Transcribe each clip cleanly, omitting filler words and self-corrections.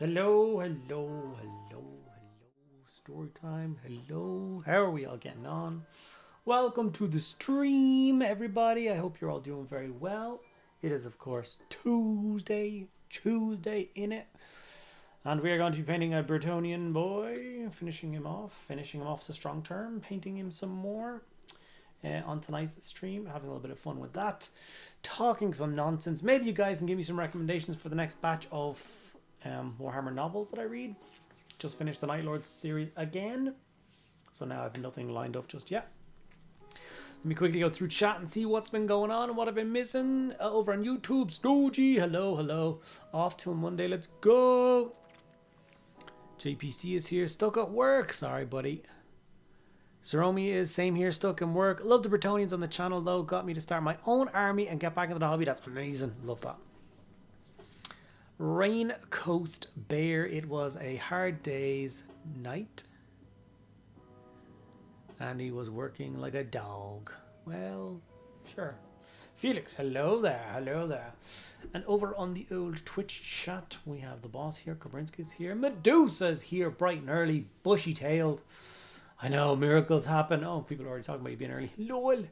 Hello, hello, hello, hello. Story time. Hello. How are we all getting on? Welcome to the stream, everybody. I hope you're all doing very well. It is, of course, Tuesday in it. And we are going to be painting a Bretonnian boy, finishing him off. Finishing him off is a strong term. Painting him some more on tonight's stream. Having a little bit of fun with that. Talking some nonsense. Maybe you guys can give me some recommendations for the next batch of Warhammer novels that I read. Just finished the Night Lords series again, so now I have nothing lined up just yet. Let me quickly go through chat and see what's been going on and what I've been missing over on YouTube. Stogie, hello. Off till Monday, let's go. JPC is here, stuck at work. Sorry, buddy. Saromi is same here, stuck in work. Love the Bretonnians on the channel though. Got me to start my own army and get back into the hobby. That's amazing. Love that. Rain Coast Bear. It was a hard day's night. And he was working like a dog. Well, sure. Felix, hello there. And over on the old Twitch chat, we have the boss here. Kobrinski's here. Medusa's here, bright and early, bushy-tailed. I know, miracles happen. Oh, people are already talking about you being early. LOL.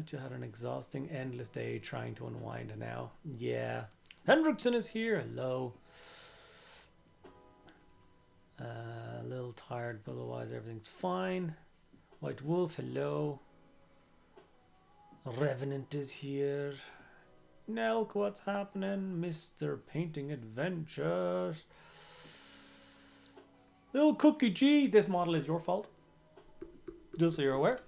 Just had an exhausting, endless day trying to unwind now. Yeah. Hendrickson is here. Hello. A little tired, but otherwise everything's fine. White Wolf, hello. Revenant is here. Nelk, what's happening? Mr. Painting Adventures. Little Cookie G, this model is your fault. Just so you're aware.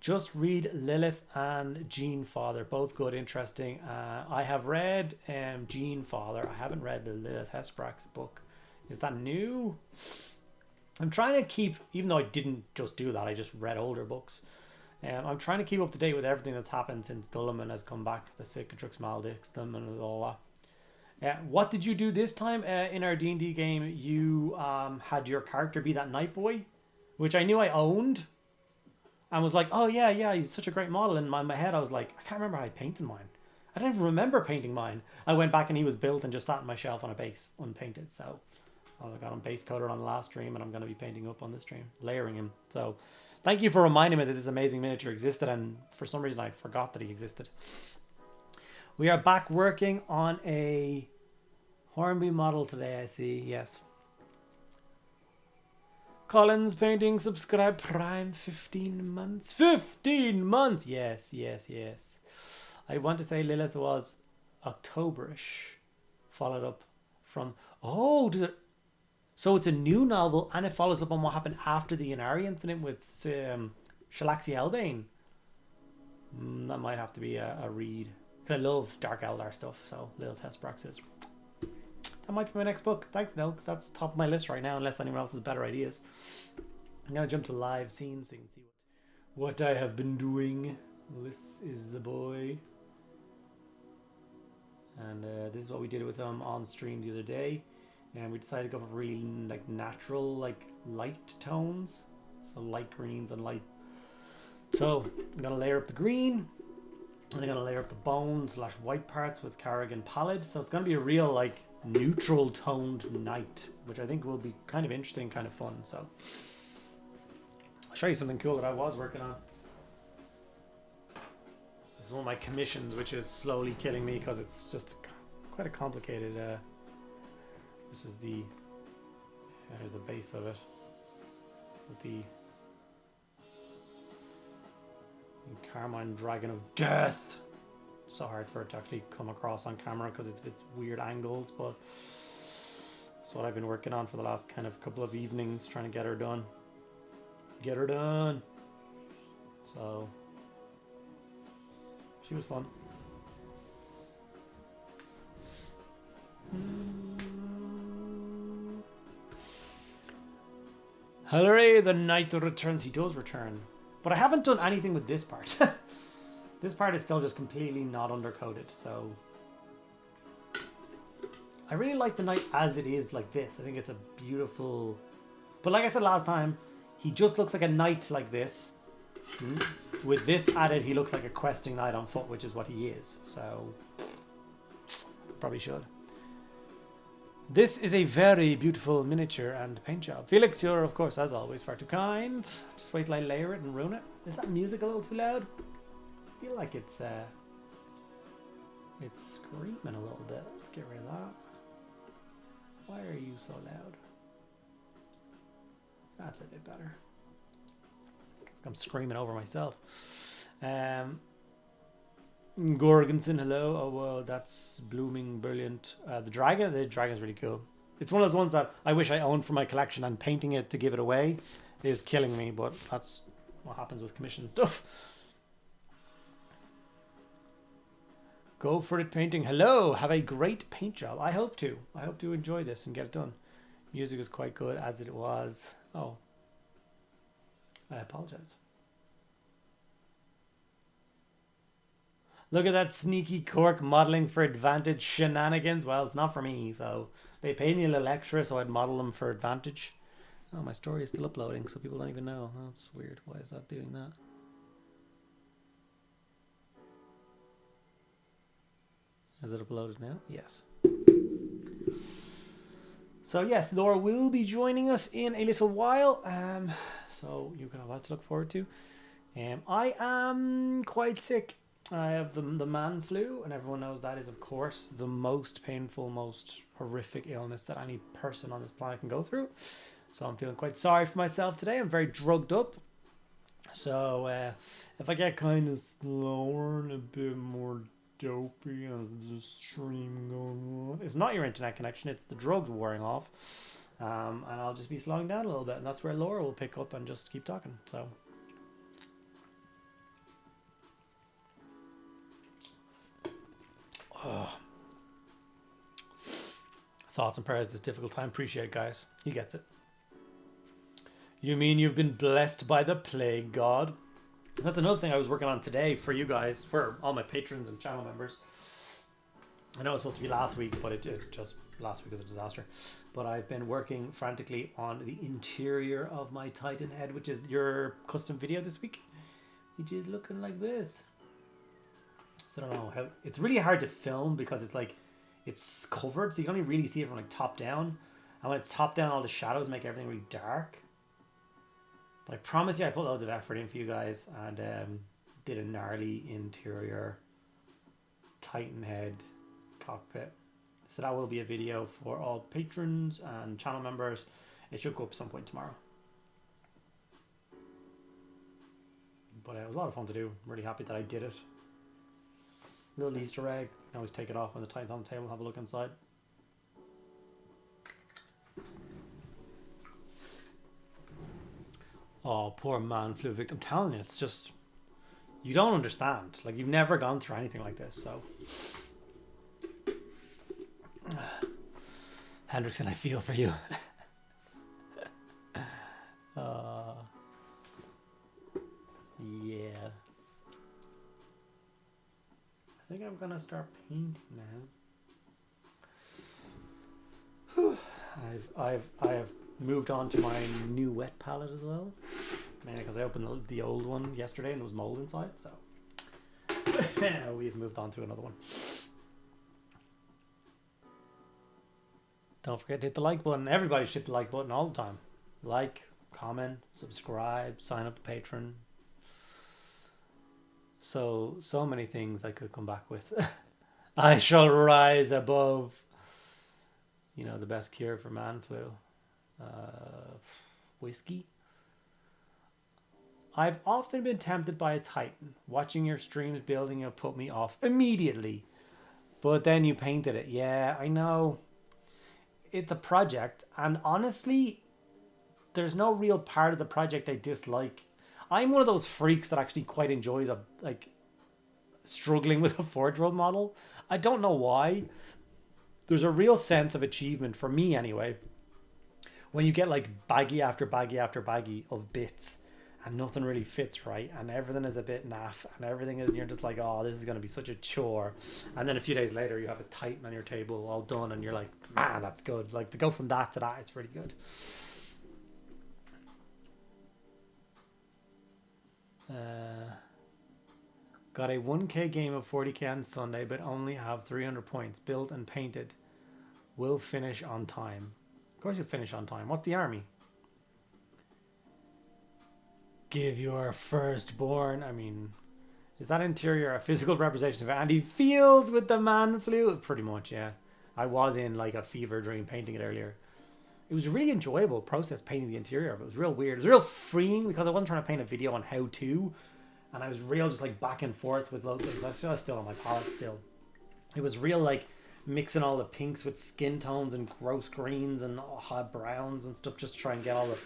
Just read Lilith and Gene Father. Both good, interesting. I have read Gene Father. I haven't read the Lilith Hesbrack's book. Is that new? I'm trying to keep, even though I didn't just do that, I just read older books. I'm trying to keep up to date with everything that's happened since Gulliman has come back. The Cicatrix Maledictum and all that. What did you do this time in our D&D game? You had your character be that Night Boy, which I knew I owned, and was like, oh yeah, he's such a great model. In my head, I was like, I can't remember how I painted mine. I don't even remember painting mine. I went back and he was built and just sat on my shelf on a base, unpainted. So I got him base coated on the last stream, and I'm going to be painting up on this stream, layering him. So thank you for reminding me that this amazing miniature existed, and for some reason I forgot that he existed. We are back working on a Hornby model today, I see. Yes. Collins Painting, subscribe, Prime, 15 months. 15 months! Yes. I want to say Lilith was Octoberish. Followed up from... Oh, does it... So it's a new novel, and it follows up on what happened after the Inari incident with Shalaxi Elbane. That might have to be a read. Because I love Dark Eldar stuff, so Lilith Hesbrack is... That might be my next book. Thanks, Nil. That's top of my list right now, unless anyone else has better ideas. I'm going to jump to live scenes so you can see what I have been doing. This is the boy. And this is what we did with him on stream the other day. And we decided to go for really natural, light tones. So light greens and light... So I'm going to layer up the green. And I'm going to layer up the bone / white parts with Carrigan Pallid. So it's going to be a real, neutral toned night, which I think will be kind of interesting, kind of fun. So I'll show you something cool that I was working on. This is one of my commissions, which is slowly killing me because it's just quite a complicated this is the here's the base of it with the Carmine Dragon of Death. So hard for it to actually come across on camera because it's weird angles, but that's what I've been working on for the last kind of couple of evenings, trying to get her done. So she was fun. Hooray, the knight returns. He does return, but I haven't done anything with this part. This part is still just completely not undercoated, so... I really like the knight as it is like this. I think it's a beautiful... But like I said last time, he just looks like a knight like this. with this added, he looks like a questing knight on foot, which is what he is. So, probably should. This is a very beautiful miniature and paint job. Felix, you're, of course, as always, far too kind. Just wait till I layer it and ruin it. Is that music a little too loud? I feel like it's screaming a little bit. Let's get rid of that. Why are you so loud? That's a bit better. I'm screaming over myself. Gorgonson, hello. Oh, well, that's blooming brilliant. The dragon's really cool. It's one of those ones that I wish I owned for my collection, and painting it to give it away is killing me, but that's what happens with commission stuff. Go for it, painting. Hello, have a great paint job. I hope to enjoy this and get it done. Music is quite good as it was. Oh, I apologize. Look at that sneaky Cork modeling for advantage shenanigans. Well, it's not for me, so they paid me a little extra, so I'd model them for advantage. Oh, my story is still uploading, so people don't even know. That's weird. Why is that doing that? Is it uploaded now? Yes. So yes, Laura will be joining us in a little while. So you can have that to look forward to. I am quite sick. I have the man flu, and everyone knows that is, of course, the most painful, most horrific illness that any person on this planet can go through. So I'm feeling quite sorry for myself today. I'm very drugged up. So if I get kind of slower and a bit more dopey as the stream going on, it's not your internet connection, it's the drugs wearing off. And I'll just be slowing down a little bit, and that's where Laura will pick up and just keep talking. So thoughts and prayers this difficult time. Appreciate it, guys. He gets it. You mean you've been blessed by the plague god? That's another thing I was working on today for you guys, for all my patrons and channel members. I know it was supposed to be last week, but it just last week was a disaster. But I've been working frantically on the interior of my Titan head, which is your custom video this week, which is looking like this. So I don't know how, it's really hard to film because it's like, it's covered, so you can only really see it from like top down. And when it's top down, all the shadows make everything really dark. But I promise you, I put loads of effort in for you guys, and did a gnarly interior Titan head cockpit. So that will be a video for all patrons and channel members. It should go up some point tomorrow. But it was a lot of fun to do. I'm really happy that I did it. Little Easter egg. You can always take it off when the Titan's on the table, have a look inside. Oh, poor man flu victim. I'm telling you, it's just, you don't understand. Like, you've never gone through anything like this, so. Hendrickson, I feel for you. Yeah. I think I'm gonna start painting now. I have moved on to my new wet palette as well, mainly because I opened the old one yesterday and there was mold inside, so we've moved on to another one. Don't forget to hit the like button. Everybody should hit the like button all the time. Like, comment, subscribe, sign up to Patreon. So many things I could come back with. I shall rise above. You know, the best cure for man flu. Whiskey. I've often been tempted by a Titan. Watching your streams building it put me off immediately. But then you painted it. Yeah, I know. It's a project. And honestly, there's no real part of the project I dislike. I'm one of those freaks that actually quite enjoys struggling with a Forge World model. I don't know why. There's a real sense of achievement, for me anyway, when you get like baggy after baggy after baggy of bits and nothing really fits right and everything is a bit naff and everything is, and you're just like, oh, this is going to be such a chore. And then a few days later you have a Titan on your table all done and you're like, man, that's good. Like, to go from that to that, it's really good. Got a 1k game of 40k on Sunday, but only have 300 points. Built and painted. Will finish on time. Of course you'll finish on time. What's the army? Give your firstborn. I mean, is that interior a physical representation of Andy feels with the man flu? Pretty much, yeah. I was in like a fever dream painting it earlier. It was a really enjoyable process painting the interior. It was real weird. It was real freeing because I wasn't trying to paint a video on how to. And I was real just like back and forth with loads of things. That's still on my palette still. It was real like mixing all the pinks with skin tones and gross greens and hot browns and stuff just to try and get all the...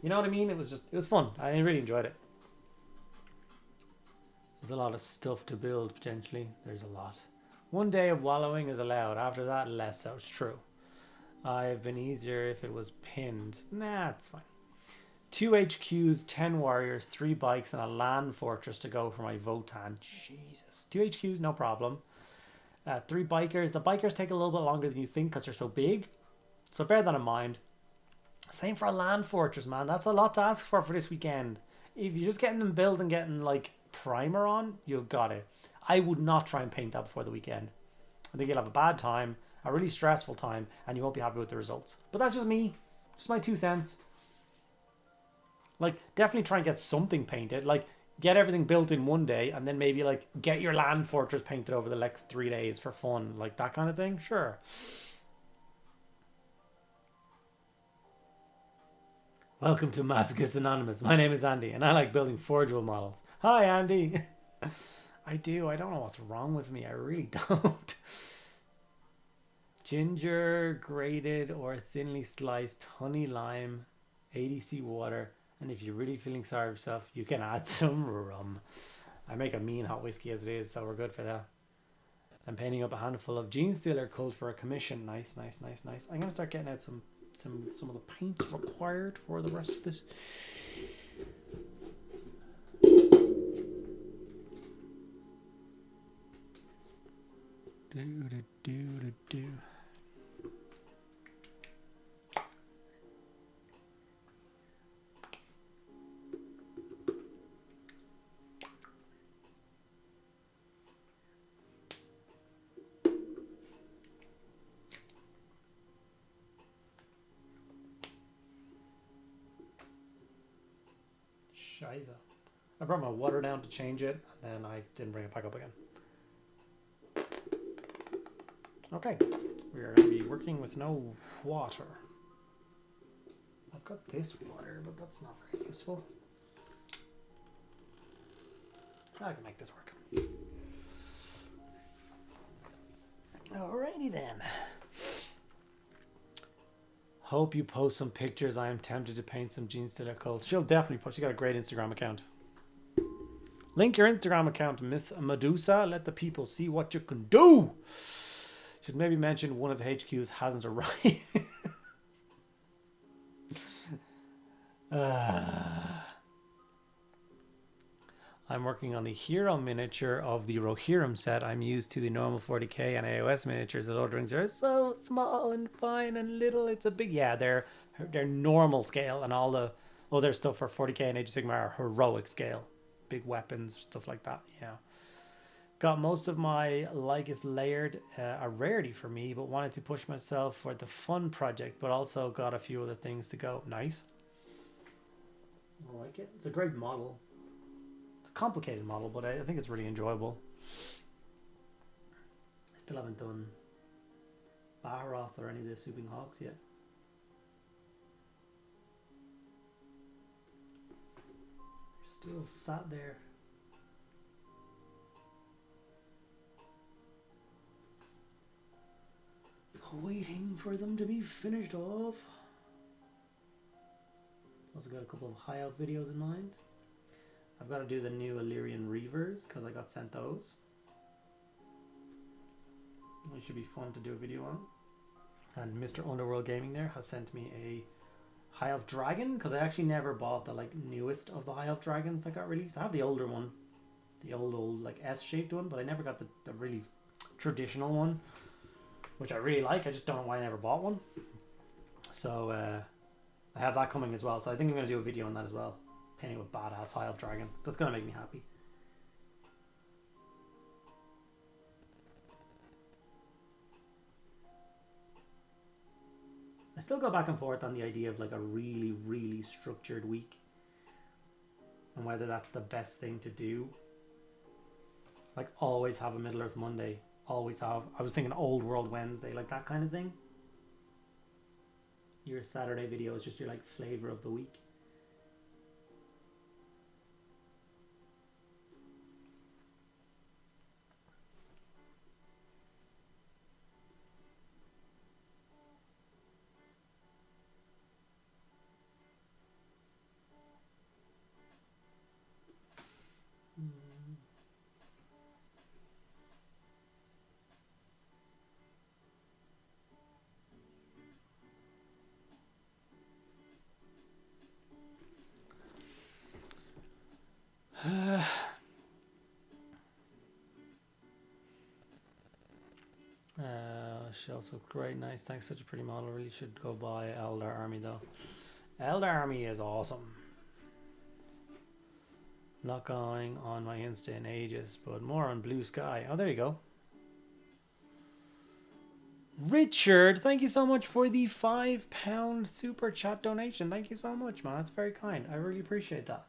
You know what I mean? It was fun. I really enjoyed it. There's a lot of stuff to build potentially. There's a lot. 1 day of wallowing is allowed. After that, less so. It's true. I've been easier if it was pinned. Nah, it's fine. 2 HQs, 10 warriors, 3 bikes, and a land fortress to go for my Votan. Jesus. 2 HQs, no problem. 3 bikers. The bikers take a little bit longer than you think because they're so big. So bear that in mind. Same for a land fortress, man. That's a lot to ask for this weekend. If you're just getting them built and getting like primer on, you've got it. I would not try and paint that before the weekend. I think you'll have a bad time, a really stressful time, and you won't be happy with the results. But that's just me. Just my 2 cents. Like, definitely try and get something painted. Like, get everything built in 1 day, and then maybe like get your land fortress painted over the next 3 days for fun. Like that kind of thing. Sure. Welcome to Masochist Anonymous. My name is Andy, and I like building forgeable models. Hi, Andy. I do. I don't know what's wrong with me. I really don't. Ginger, grated or thinly sliced, honey, lime, ADC water, and if you're really feeling sorry for yourself, you can add some rum. I make a mean hot whiskey as it is, so we're good for that. I'm painting up a handful of Gene Stealer cult for a commission. Nice, nice, nice, nice. I'm going to start getting out some of the paints required for the rest of this. Do. Scheiße. I brought my water down to change it, and then I didn't bring it back up again. Okay, we are going to be working with no water. I've got this water, but that's not very useful. I can make this work. Alrighty then. Hope you post some pictures. I am tempted to paint some Gene Stealer cult. She'll definitely post. She got a great Instagram account. Link your Instagram account, Miss Medusa. Let the people see what you can do. Should maybe mention one of the HQs hasn't arrived. I'm working on the hero miniature of the Rohirrim set. I'm used to the normal 40k and AOS miniatures. The orderings are so small and fine and little. It's a big... Yeah, they're normal scale, and all the other stuff for 40k and Age of Sigmar are heroic scale. Big weapons, stuff like that, yeah. Got most of my Lycus layered, a rarity for me, but wanted to push myself for the fun project, but also got a few other things to go. Nice. I like it. It's a great model. It's a complicated model, but I think it's really enjoyable. I still haven't done Baharoth or any of the Swooping Hawks yet. Still sat there. Waiting for them to be finished off. Also got a couple of high elf videos in mind. I've got to do the new Illyrian Reavers because I got sent those. It should be fun to do a video on. And Mr. Underworld Gaming there has sent me a High Elf Dragon because I actually never bought the like newest of the High Elf Dragons that got released. I have the older one, the old like S-shaped one, but I never got the really traditional one, which I really like. I just don't know why I never bought one. So I have that coming as well. So I think I'm going to do a video on that as well. Painting with badass High Elf Dragon. That's going to make me happy. I still go back and forth on the idea of like a really, really structured week and whether that's the best thing to do. Like always have a Middle Earth Monday, always have, I was thinking Old World Wednesday, like that kind of thing. Your Saturday video is just your like flavor of the week. She also looked great, nice. Thanks, such a pretty model. Really should go buy Eldar Army though. Eldar Army is awesome. Not going on my Insta in ages, but more on Blue Sky. Oh, there you go. Richard, thank you so much for the £5 super chat donation. Thank you so much, man. That's very kind. I really appreciate that.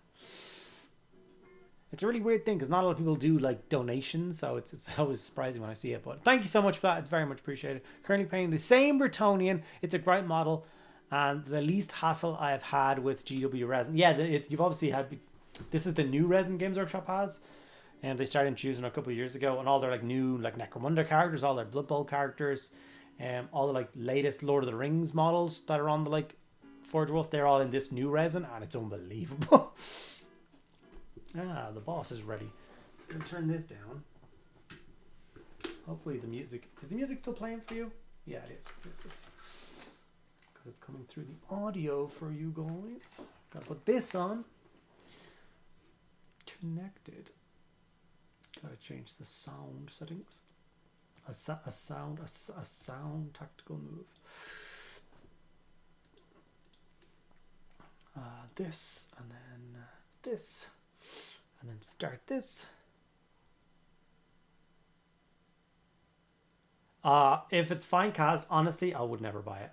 It's a really weird thing because not a lot of people do like donations, so it's always surprising when I see it. But thank you so much for that. It's very much appreciated. Currently paying the same Bretonnian. It's a great model and the least hassle I have had with GW resin. Yeah, you've obviously had. This is the new resin Games Workshop has, and they started introducing it a couple of years ago. And all their like new like Necromunda characters, all their Blood Bowl characters, all the like latest Lord of the Rings models that are on the like Forge Wolf, they're all in this new resin, and it's unbelievable. Ah, the boss is ready. I'm gonna turn this down. Hopefully the music... Is the music still playing for you? Yeah, it is. Because it's coming through the audio for you guys. Gotta put this on. Connected. Gotta change the sound settings. A sound tactical move. This, and then this. And then start this. If it's Finecast, honestly, I would never buy it.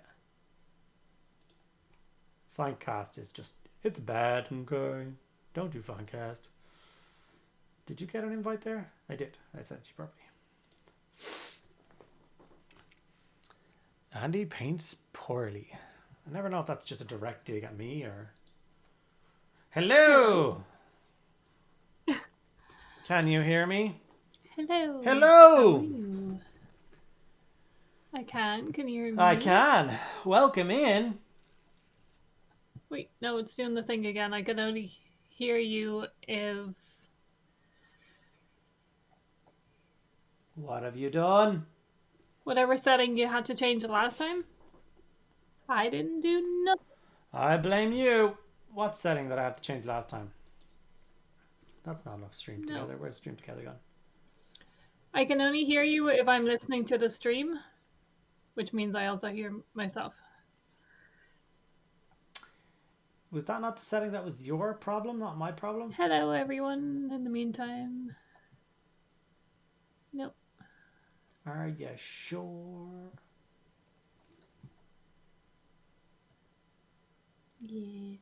Finecast is just, it's bad, okay? Don't do Finecast. Did you get an invite there? I did. I sent you properly. Andy paints poorly. I never know if that's just a direct dig at me or... Hello! Can you hear me? Hello. Hello! How are you? I can. Can you hear me? I can. Welcome in. Wait, no, it's doing the thing again. I can only hear you if... What have you done? Whatever setting you had to change the last time. I didn't do nothing. I blame you. What setting did I have to change last time? That's not enough stream together. Where's stream together gone? I can only hear you if I'm listening to the stream, which means I also hear myself. Was that not the setting that was your problem, not my problem? Hello, everyone. In the meantime. Nope. Are you sure? Yes.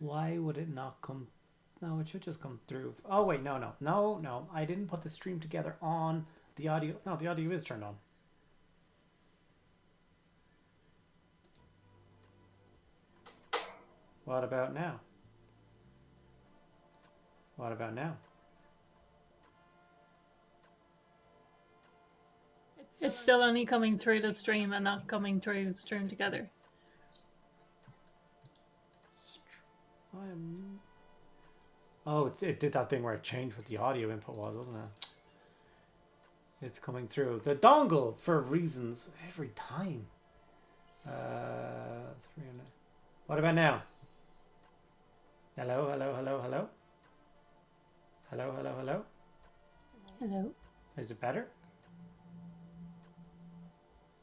Why would it not come? No, it should just come through. Oh, wait, no. I didn't put the stream together on the audio. No, the audio is turned on. What about now? What about now? It's still only coming through the stream and not coming through stream together. Oh, it did that thing where it changed what the audio input was, wasn't it? It's coming through. The dongle, for reasons, every time. What about now? Hello? Hello? Hello. Is it better?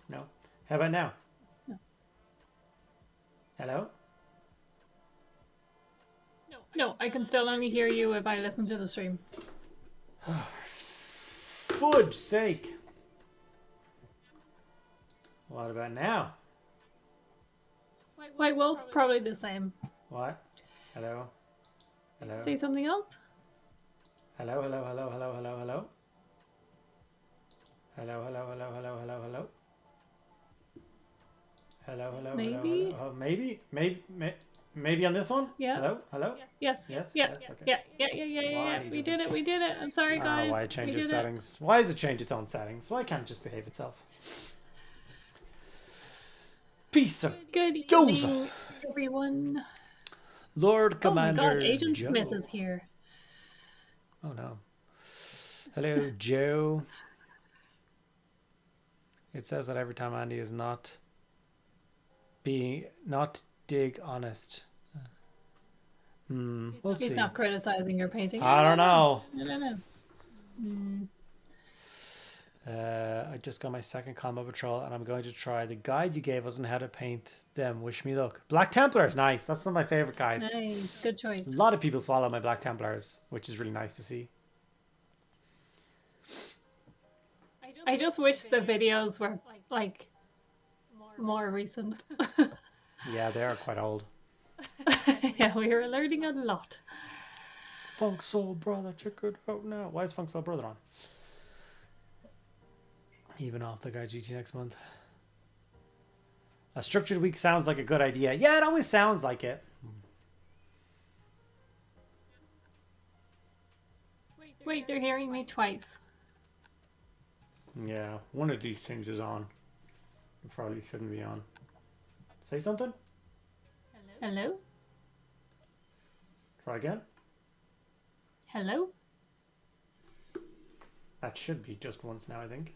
No. How about now? No. Hello? No, I can still only hear you if I listen to the stream. Fudge sake. What about now? White Wolf, probably the same. What? Hello? Hello? Say something else? Hello, hello, hello, hello, hello, hello. Hello, hello, hello, hello, hello, hello. Hello, hello, Maybe? hello, hello. Maybe on this one? Yeah. Hello, hello? Yes. Yes, Yeah. yes, okay. Yeah. We did it. We did it. I'm sorry, guys. Why it changes settings? Why does it change its own settings? Why can't it just behave itself? Peace of Good goes. evening, everyone. Lord Commander Oh my God, Agent Joe. Smith is here. Oh no. Hello, Joe. It says that every time Andy is not dig honest. We'll see. He's not criticizing your painting. I don't know. I don't know. I just got my second combo patrol and I'm going to try the guide you gave us on how to paint them. Wish me luck. Black Templars, nice. That's one of my favorite guides. Nice, good choice. A lot of people follow my Black Templars, which is really nice to see. I just wish the videos were like more recent. Yeah, they are quite old. Yeah, we were learning a lot. Funk Soul Brother, check it out now. Why is Funk Soul Brother on? Even off the guy GT next month. A structured week sounds like a good idea. Yeah, it always sounds like it. Wait, they're hearing me twice. Yeah, one of these things is on. It probably shouldn't be on. Say something? Hello? Try again. Hello? That should be just once now, I think.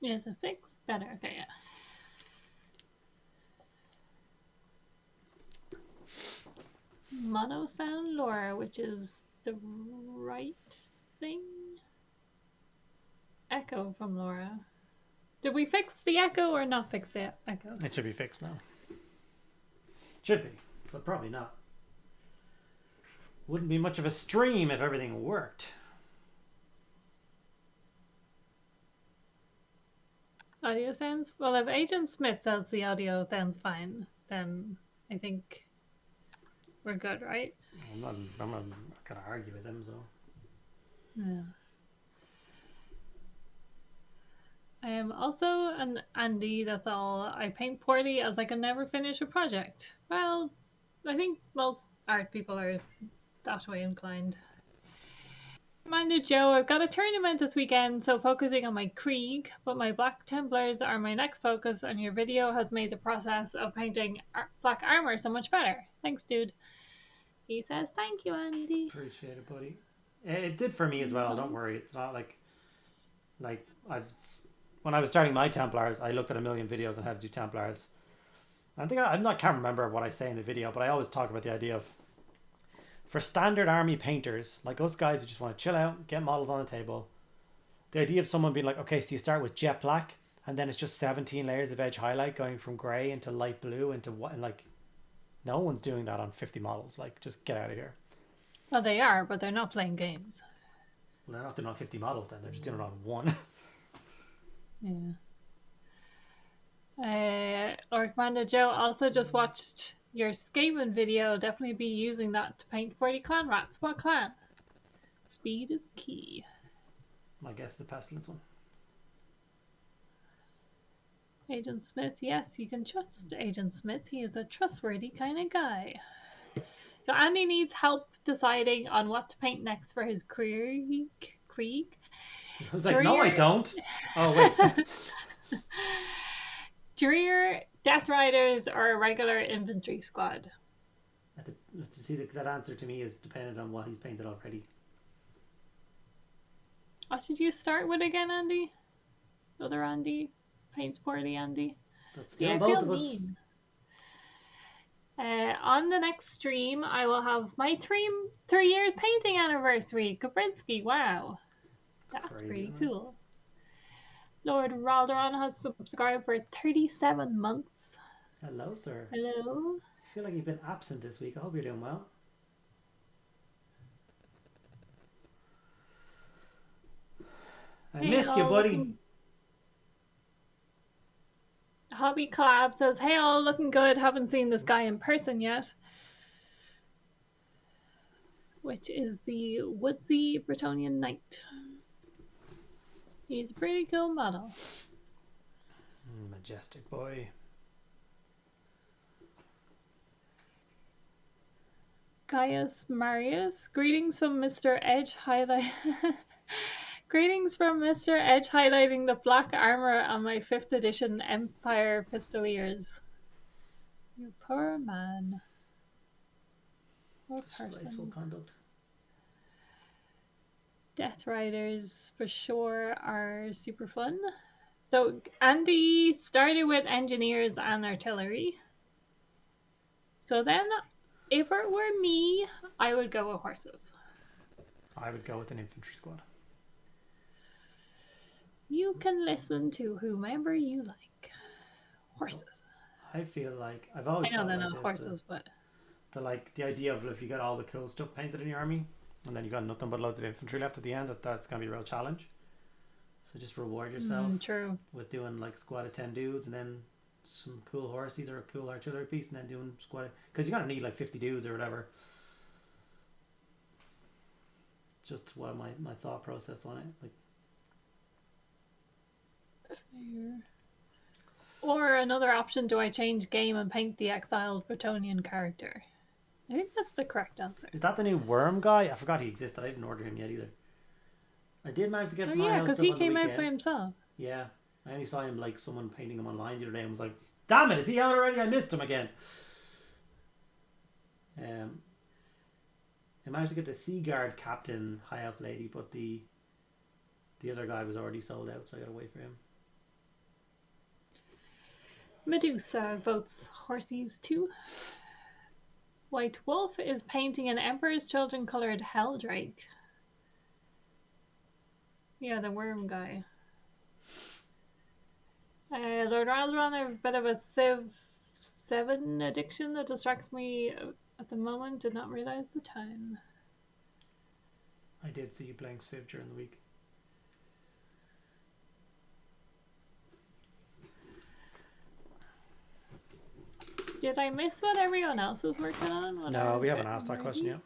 Is it fixed? Better, okay, yeah. Mono sound Laura, which is the right thing. Echo from Laura. Did we fix the echo or not fix the echo? It should be fixed now. Should be, but probably not. Wouldn't be much of a stream if everything worked. Audio sounds? Well, if Agent Smith says the audio sounds fine, then I think we're good, right? I'm not gonna argue with him, so. Yeah. I am also an Andy, that's all. I paint poorly as I can never finish a project. Well, I think most art people are that way inclined. Commander Joe, I've got a tournament this weekend, so focusing on my Krieg, but my Black Templars are my next focus, and your video has made the process of painting black armor so much better. Thanks, dude. He says, thank you, Andy. Appreciate it, buddy. It did for me as well, don't worry. It's not like when I was starting my Templars, I looked at a million videos on how to do Templars. I think can't remember what I say in the video, but I always talk about the idea of, for standard army painters, like us guys who just want to chill out, get models on the table, the idea of someone being like, okay, so you start with jet black, and then it's just 17 layers of edge highlight going from grey into light blue into what, and like, no one's doing that on 50 models. Like, just get out of here. Well, they are, but they're not playing games. Well, they're not doing it on 50 models then, they're just doing it on one. Yeah. Lord Commander Joe also just watched your Skaven video. Definitely be using that to paint 40 clan rats. What clan? Speed is key. I guess the pestilence one. Agent Smith, yes, you can trust Agent Smith. He is a trustworthy kind of guy. So Andy needs help deciding on what to paint next for his Krieg. I was like, no, I don't. Oh, wait. Dreer, Death Riders, or a regular infantry squad? See, that answer to me is dependent on what he's painted already. What did you start with again, Andy? Other Andy? Paints poorly, Andy? That's still both of us. Mean. On the next stream, I will have my 3 years painting anniversary. Kabrinsky, wow. That's crazy, pretty cool. Lord Ralderon has subscribed for 37 months. Hello, sir. Hello. I feel like you've been absent this week. I hope you're doing well. I miss you, buddy. Hobby Collab says, hey all, looking good. Haven't seen this guy in person yet. Which is the woodsy Bretonnian knight. He's a pretty cool model. Majestic boy. Gaius Marius, greetings from Mr. Edge Greetings from Mr. Edge highlighting the black armor on my 5th edition Empire Pistoliers. You poor man. Poor person. Conduct. Death Riders for sure are super fun. So Andy started with engineers and artillery. So then, if it were me, I would go with horses. I would go with an infantry squad. You can listen to whomever you like. Horses. I feel like I've always. I know they're like not horses, but the idea of if you got all the cool stuff painted in your army, and then you got nothing but loads of infantry left at the end, that's gonna be a real challenge. So just reward yourself true. with doing like a squad of 10 dudes, and then some cool horses or a cool artillery piece, and then doing squad, because you're gonna need like 50 dudes or whatever. Just what my thought process on it, like. Fair. Or another option, do I change game and paint the exiled Bretonnian character? I think that's the correct answer. Is that the new worm guy? I forgot he existed. I didn't order him yet either. I did manage to get some yeah, because he came out by himself. Yeah, I only saw him like someone painting him online the other day and was like, damn it, is he out already? I missed him again. I managed to get the Sea Guard Captain High Elf Lady, but the other guy was already sold out, so I gotta wait for him. Medusa votes horses too. White Wolf is painting an Emperor's Children coloured Helldrake. Yeah, the worm guy. Lord Raldron, I have a bit of a Civ 7 addiction that distracts me at the moment. Did not realise the time. I did see you playing Civ during the week. Did I miss what everyone else is working on? No, we haven't asked that question yet.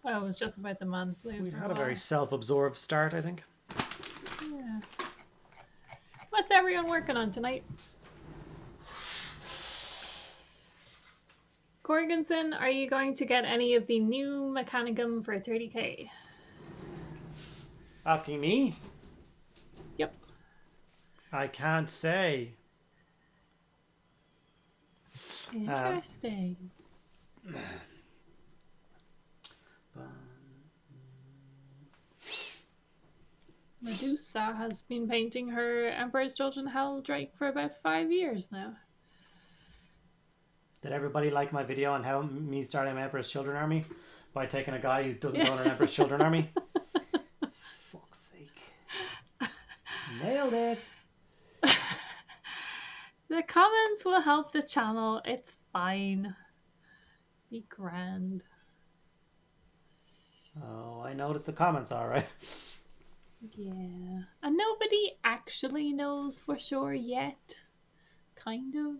Oh, it was just about the man flu. We had a very self-absorbed start, I think. Yeah. What's everyone working on tonight? Corganson, are you going to get any of the new Mechanicum for 30k? Asking me? Yep. I can't say. Interesting. Medusa has been painting her Emperor's Children Helldrake for about 5 years now. Did everybody like my video on how me starting my Emperor's Children army by taking a guy who doesn't own an Emperor's Children army? Fuck's sake. Nailed it. The comments will help the channel. It's fine. Be grand. Oh, I noticed the comments, alright. Yeah. And nobody actually knows for sure yet. Kind of.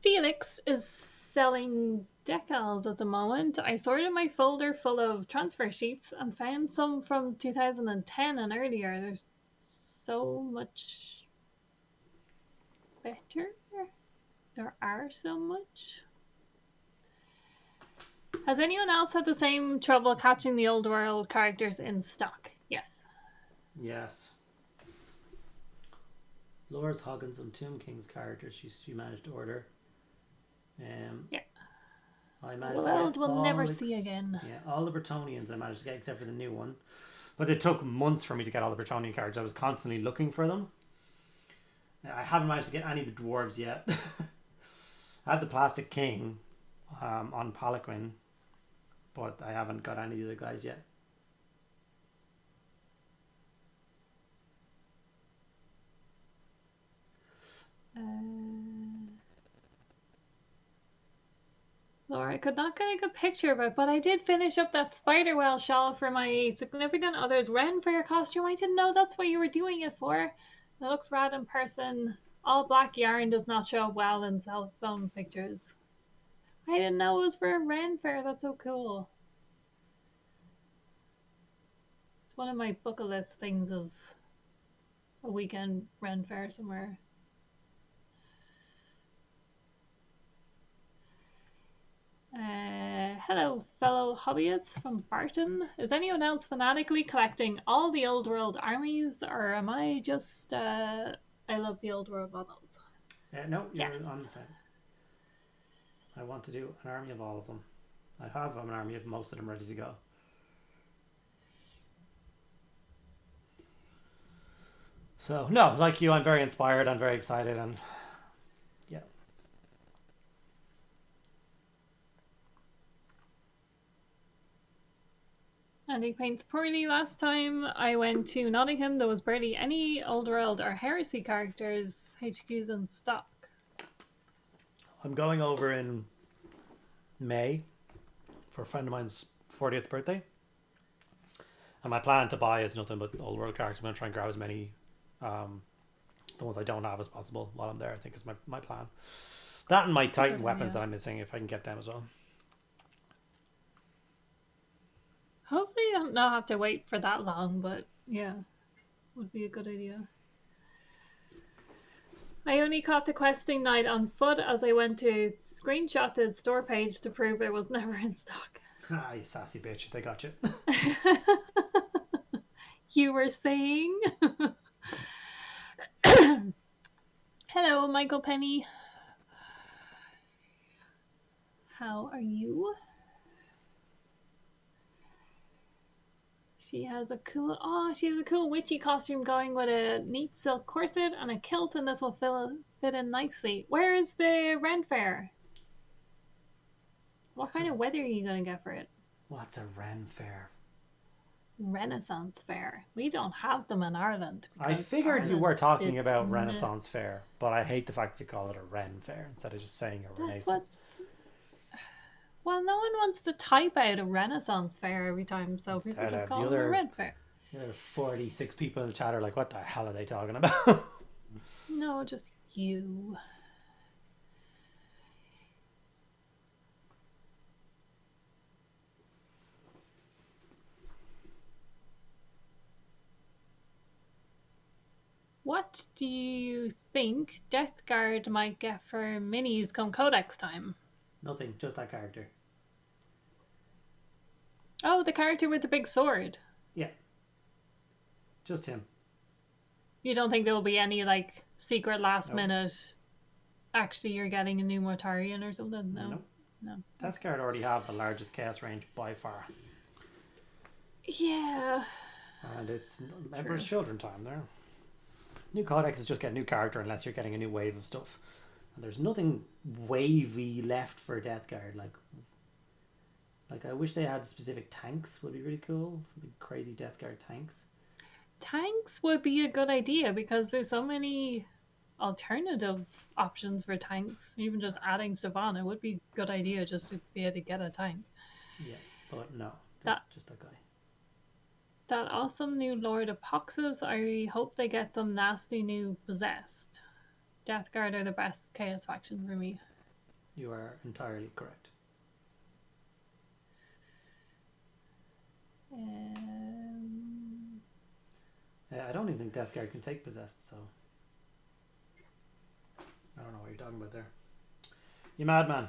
Felix is selling decals at the moment. I sorted my folder full of transfer sheets and found some from 2010 and earlier. There's so much better. There are so much. Has anyone else had the same trouble catching the old world characters in stock? Yes. Yes. Laura's Hoggins and Tomb King's characters she managed to order. Yeah. I managed World we'll never see again. Yeah, all the Bretonnians I managed to get except for the new one. But it took months for me to get all the Bretonnian cards. I was constantly looking for them. I haven't managed to get any of the dwarves yet. I had the Plastic King on Palanquin, but I haven't got any of the other guys yet. Laura I could not get a good picture of it, but I did finish up that spider well shawl for my significant other's Ren Fair costume. I didn't know that's what you were doing it for. It looks rad in person. All black yarn does not show up well in cell phone pictures. I didn't know it was for a Ren Fair. That's so cool. It's one of my bucket list things is a weekend Ren Fair somewhere. Hello, fellow hobbyists from Barton. Is anyone else fanatically collecting all the old world armies, or am I just, I love the old world models? No, you're Yes. on the same. I want to do an army of all of them. I have an army of most of them ready to go. So, no, like you, I'm very inspired, I'm very excited, and yeah. Andy paints poorly. Last time I went to Nottingham, there was barely any old world or heresy characters HQs in stock. I'm going over in May for a friend of mine's 40th birthday. And my plan to buy is nothing but old world characters. I'm going to try and grab as many the ones I don't have as possible while I'm there, I think is my plan. That and my Titan weapons that I'm missing, if I can get them as well. Hopefully I don't have to wait for that long, but yeah, would be a good idea. I only caught the questing night on foot as I went to screenshot the store page to prove it was never in stock. Ah, you sassy bitch, they got you. You were saying? Hello, Michael Penny. How are you? She has a cool witchy costume going with a neat silk corset and a kilt, and this will fit in nicely. Where is the Ren Fair? What kind of weather are you going to get for it? What's a Ren Fair? Renaissance Fair. We don't have them in Ireland. I figured you were talking about Renaissance Fair, but I hate the fact that you call it a Ren Fair instead of just saying a Renaissance. Well, no one wants to type out a Renaissance Fair every time, so people just call it a Ren Fair. The other 46 people in the chat are like, what the hell are they talking about? No, just you. What do you think Death Guard might get for minis come Codex time? Nothing, just that character. Oh, the character with the big sword. Yeah. Just him. You don't think there will be any, like, secret last minute, actually you're getting a new Mortarian or something? No. Death Guard already have the largest chaos range by far. Yeah. And it's Emperor's Children time there. New Codex is just get a new character unless you're getting a new wave of stuff. And there's nothing wavy left for Death Guard. Like I wish they had specific tanks. Would be really cool. Some big crazy Death Guard tanks. Tanks would be a good idea because there's so many alternative options for tanks. Even just adding Savannah would be a good idea just to be able to get a tank. Yeah, but no. Just that guy. That awesome new Lord of Poxes, I hope they get some nasty new Possessed. Death Guard are the best Chaos faction for me. You are entirely correct. I don't even think Death Guard can take Possessed, so I don't know what you're talking about there. You madman.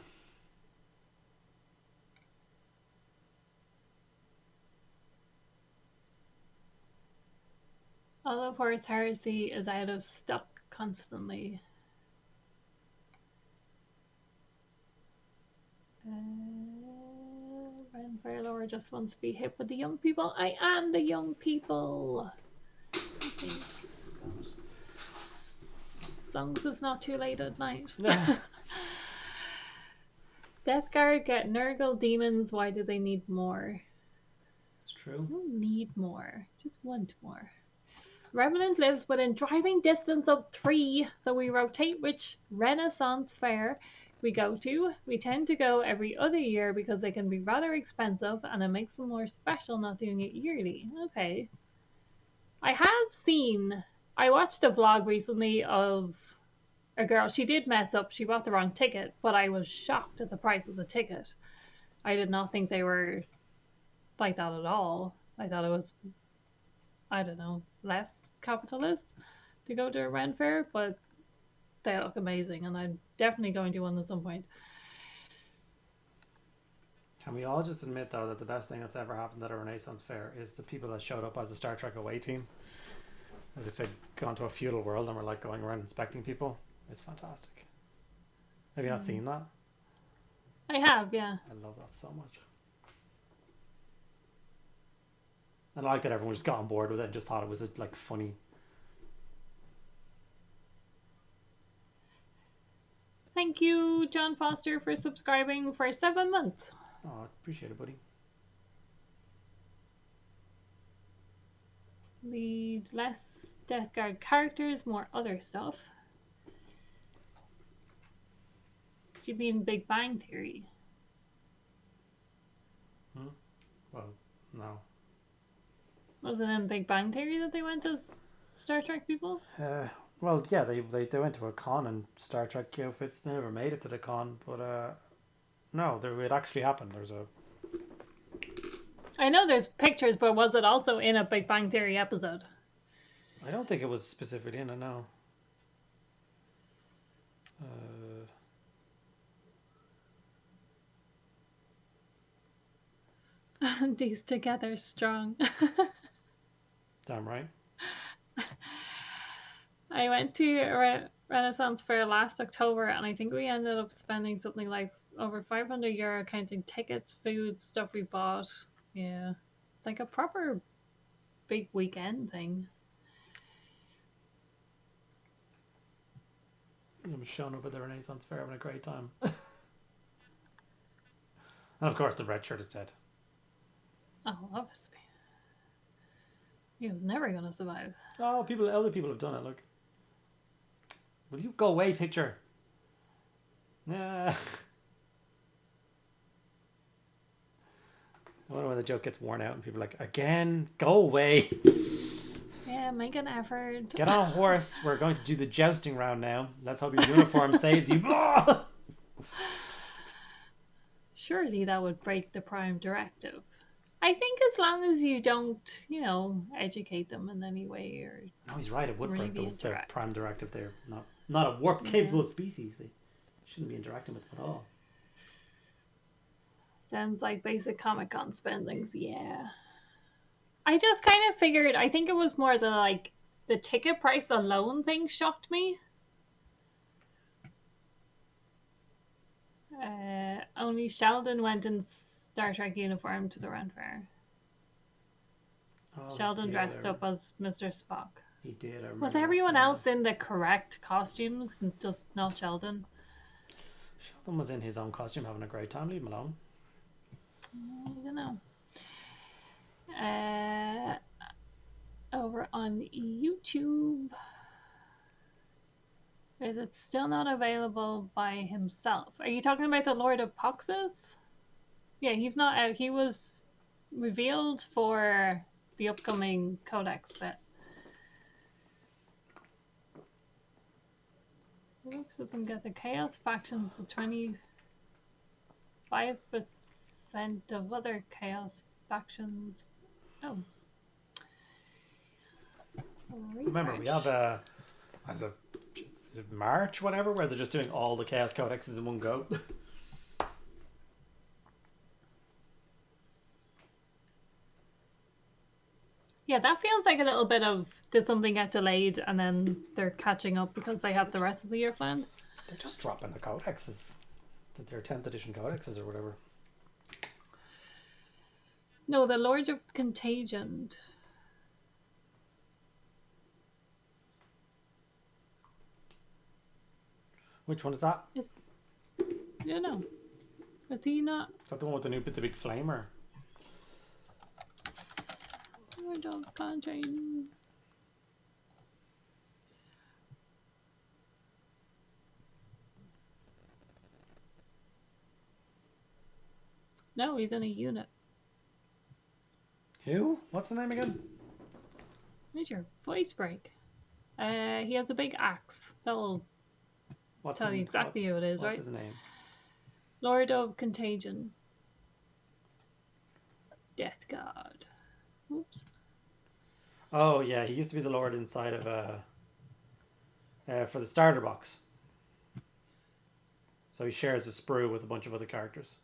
All of Horus Heresy is out of stock constantly. Ren Fairlore just wants to be hip with the young people. I am the young people. As long as it's not too late at night. Death Guard get Nurgle demons. Why do they need more? It's true. I don't need more. Just want more. Revenant lives within driving distance of 3, so we rotate which Renaissance Fair we go to. We tend to go every other year because they can be rather expensive and it makes them more special not doing it yearly. Okay. I watched a vlog recently of a girl. She did mess up. She bought the wrong ticket, but I was shocked at the price of the ticket. I did not think they were like that at all. I thought it was, I don't know, less capitalist to go to a Ren fair, but they look amazing and I'm definitely going to one at some point. Can we all just admit, though, that the best thing that's ever happened at a Renaissance fair is the people that showed up as a Star Trek away team? As if they'd gone to a feudal world and were like going around inspecting people. It's fantastic. Have you not seen that? I have, yeah. I love that so much. And I like that everyone just got on board with it and just thought it was like funny. Thank you, John Foster, for subscribing for 7 months. Oh, appreciate it, buddy. Lead less Death Guard characters, more other stuff. Do you mean Big Bang Theory? Well, no. Was it in Big Bang Theory that they went as Star Trek people? Well, yeah, they went to a con in Star Trek outfits. They never made it to the con, but no, it actually happened. I know there's pictures, but was it also in a Big Bang Theory episode? I don't think it was specifically in it, no. These together strong. Damn right. I went to a Renaissance fair last October and I think we ended up spending something like over €500 counting tickets, food, stuff we bought. Yeah. It's like a proper big weekend thing. I'm showing up at the Renaissance fair having a great time. And of course the red shirt is dead. Oh, obviously. He was never going to survive. Oh, other people have done it, look. Will you go away, picture? Nah. I wonder when the joke gets worn out and people are like, again, go away. Yeah, make an effort. Get on a horse. We're going to do the jousting round now. Let's hope your uniform saves you. Surely that would break the Prime Directive. I think as long as you don't, educate them in any way or. No, he's right. It would really break the Prime Directive. They're not a warp-capable species. They shouldn't be interacting with them at all. Sounds like basic Comic-Con spendings, yeah. I just kind of figured, I think it was more the ticket price alone thing shocked me. Only Sheldon went in Star Trek uniform to the Ren Fair. Oh, Sheldon dressed up as Mr. Spock. He did. Was everyone else in the correct costumes, just not Sheldon? Sheldon was in his own costume having a great time. Leave him alone. I don't know. Over on YouTube. Is it still not available by himself? Are you talking about the Lord of Poxus? Yeah, he's not out. He was revealed for the upcoming Codex bit. Codex doesn't get the Chaos factions, the 25% of other Chaos factions. Oh. Remember, we have is it March, whatever, where they're just doing all the Chaos Codexes in one go. Yeah, that feels like a little bit of, did something get delayed and then they're catching up because they have the rest of the year planned? They're just dropping the codexes. Their 10th edition codexes or whatever. No, the Lord of Contagion. Which one is that? I don't know. Is he not? Is that the one with the big flamer? Lord of Contagion. No, he's in a unit. Who? What's the name again? Made your voice break. He has a big axe. That'll tell you exactly who it is, what's right? his name? Lord of Contagion. Death God. Oops. Oh yeah, he used to be the Lord inside of for the starter box. So he shares a sprue with a bunch of other characters.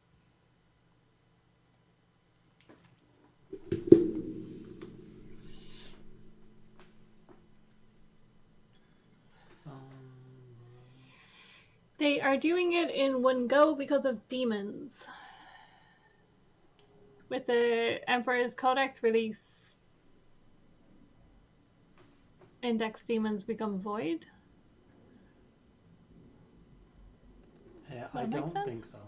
They are doing it in one go because of demons. With the Emperor's Codex release, index demons become void. Yeah, I don't think so.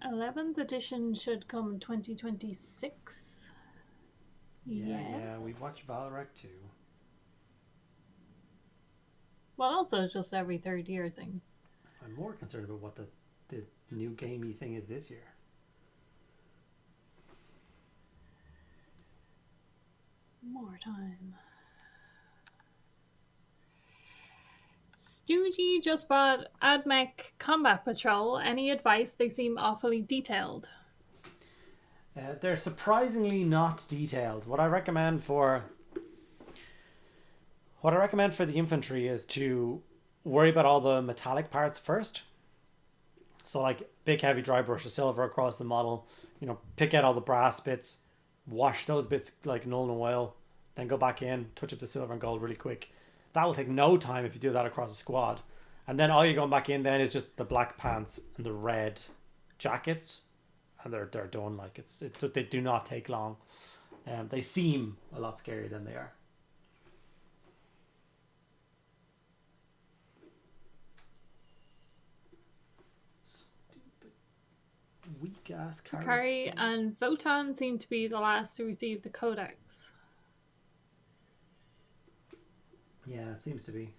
11th edition should come in 2026. Yeah, we watched Valorant too. Well, also just every third year thing. I'm more concerned about what the new gamey thing is this year. More time. Stoogie just bought AdMech Combat Patrol. Any advice? They seem awfully detailed. They're surprisingly not detailed. What I recommend for the infantry is to worry about all the metallic parts first. So like big heavy dry brush of silver across the model, pick out all the brass bits, wash those bits like null and oil, then go back in, touch up the silver and gold really quick. That will take no time if you do that across a squad. And then all you're going back in then is just the black pants and the red jackets, and they're done. Like it's they do not take long. They seem a lot scarier than they are. Weak ass Kari and Votan seem to be the last to receive the codex. Yeah, it seems to be.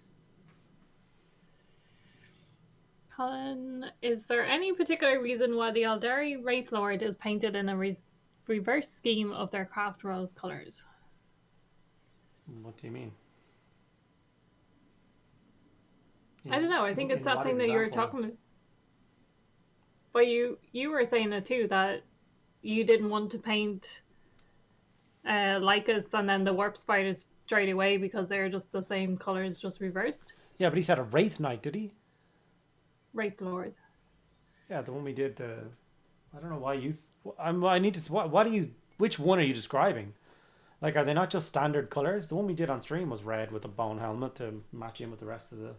Helen, is there any particular reason why the Aldari Wraith Lord is painted in a reverse scheme of their craft world colours? What do you mean? I don't know. I think it's that thing that you were talking about. But you were saying it too, that you didn't want to paint Lycus and then the warp spiders straight away because they're just the same colours, just reversed. Yeah, but he said a Wraith Knight, did he? Wraith Lord. Yeah, the one we did. I don't know why you. I need to. What do you? Which one are you describing? Like, are they not just standard colors? The one we did on stream was red with a bone helmet to match in with the rest of the.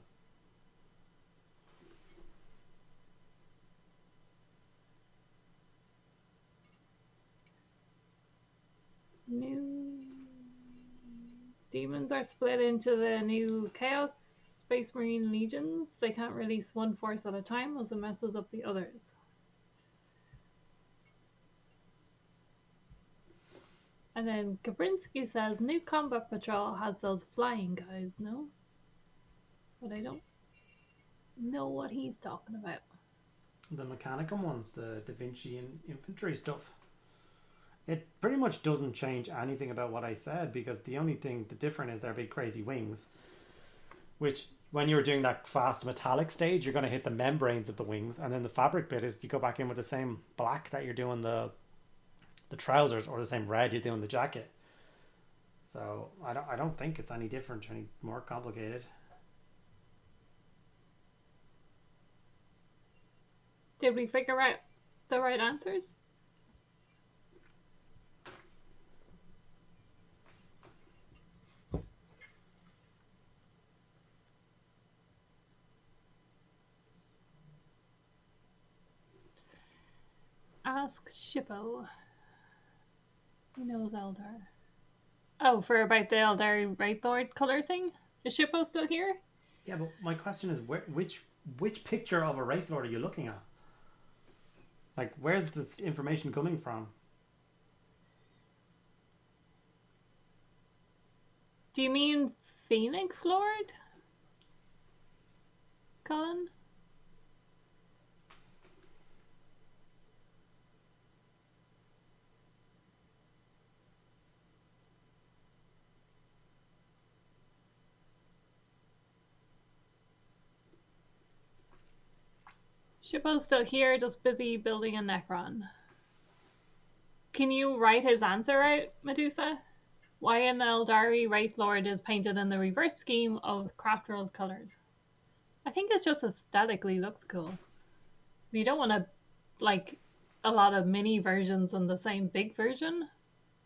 New demons are split into the new Chaos Space Marine Legions. They can't release one force at a time as it messes up the others. And then Gabrinsky says new combat patrol has those flying guys, no? But I don't know what he's talking about. The Mechanicum ones, the Da Vinci and infantry stuff. It pretty much doesn't change anything about what I said, because the only thing the different is their big crazy wings, which when you're doing that fast metallic stage, you're going to hit the membranes of the wings, and then the fabric bit is you go back in with the same black that you're doing the trousers, or the same red you're doing the jacket. So I don't think it's any different, any more complicated. Did we figure out the right answers? Ask Shippo. He knows Eldar. Oh, for about the Eldar Wraith Lord color thing? Is Shippo still here? Yeah, but my question is, which picture of a Wraith Lord are you looking at? Like, where's this information coming from? Do you mean Phoenix Lord? Colin? Shippo's still here, just busy building a Necron. Can you write his answer out, Medusa? Why an Eldari Wraith Lord is painted in the reverse scheme of craft world colours? I think it's just aesthetically looks cool. You don't want to, like, a lot of mini versions on the same big version.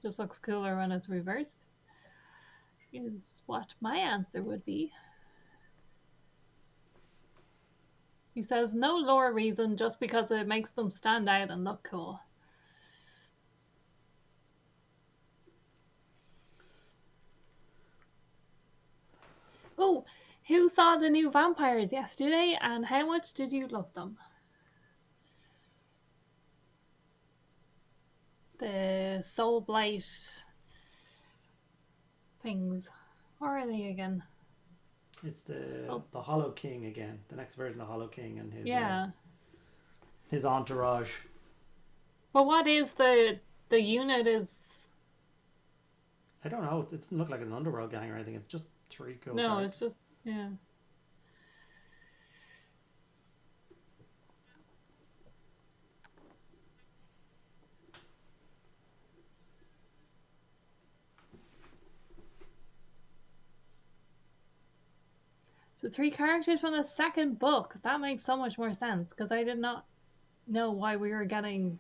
Just looks cooler when it's reversed. Is what my answer would be. He says no lore reason, just because it makes them stand out and look cool. Oh, who saw the new vampires yesterday and how much did you love them? The Soul Blight things. What are they again? It's the Hollow King again. The next version of Hollow King and his entourage. Well, what is the unit is? I don't know. It doesn't look like an underworld gang or anything. It's just 3 cool. No, it's just yeah. So 3 characters from the second book. That makes so much more sense because I did not know why we were getting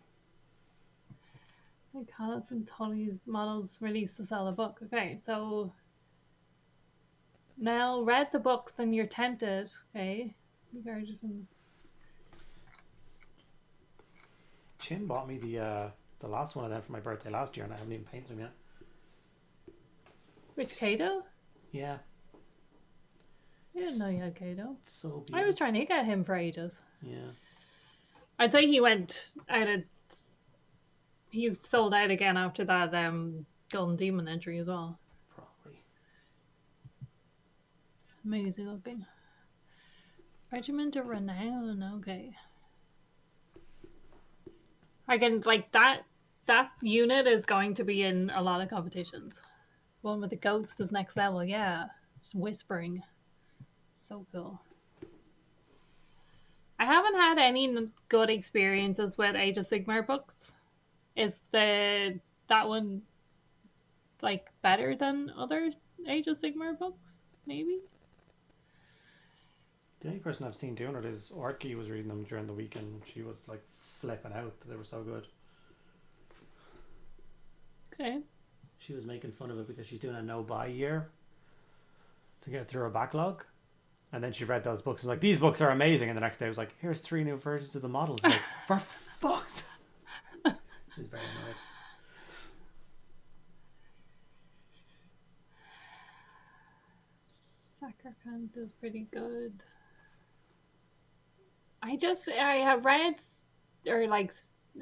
like Hollis and Tully's models released to sell a book. Okay, so now read the books and you're tempted. Okay, Chin bought me the last one of them for my birthday last year, and I haven't even painted them yet. Which Kato? Yeah. I didn't know you had Kato. So beautiful. I was trying to get him for ages. Yeah. I'd say he went out of. He sold out again after that Golden Demon entry as well. Probably. Amazing looking. Regiment of Renown, okay. Again, like that unit is going to be in a lot of competitions. One with the ghost is next level, yeah. Just whispering. So cool. I haven't had any good experiences with Age of Sigmar books. Is that one like better than other Age of Sigmar books? Maybe? The only person I've seen doing it is Orky was reading them during the week and she was like flipping out that they were so good. Okay. She was making fun of it because she's doing a no-buy year to get through her backlog. And then she read those books and was like, these books are amazing. And the next day was like, here's 3 new versions of the models. Like, for fuck's sake. She's very annoyed. Sacrificant is pretty good. I have read, or like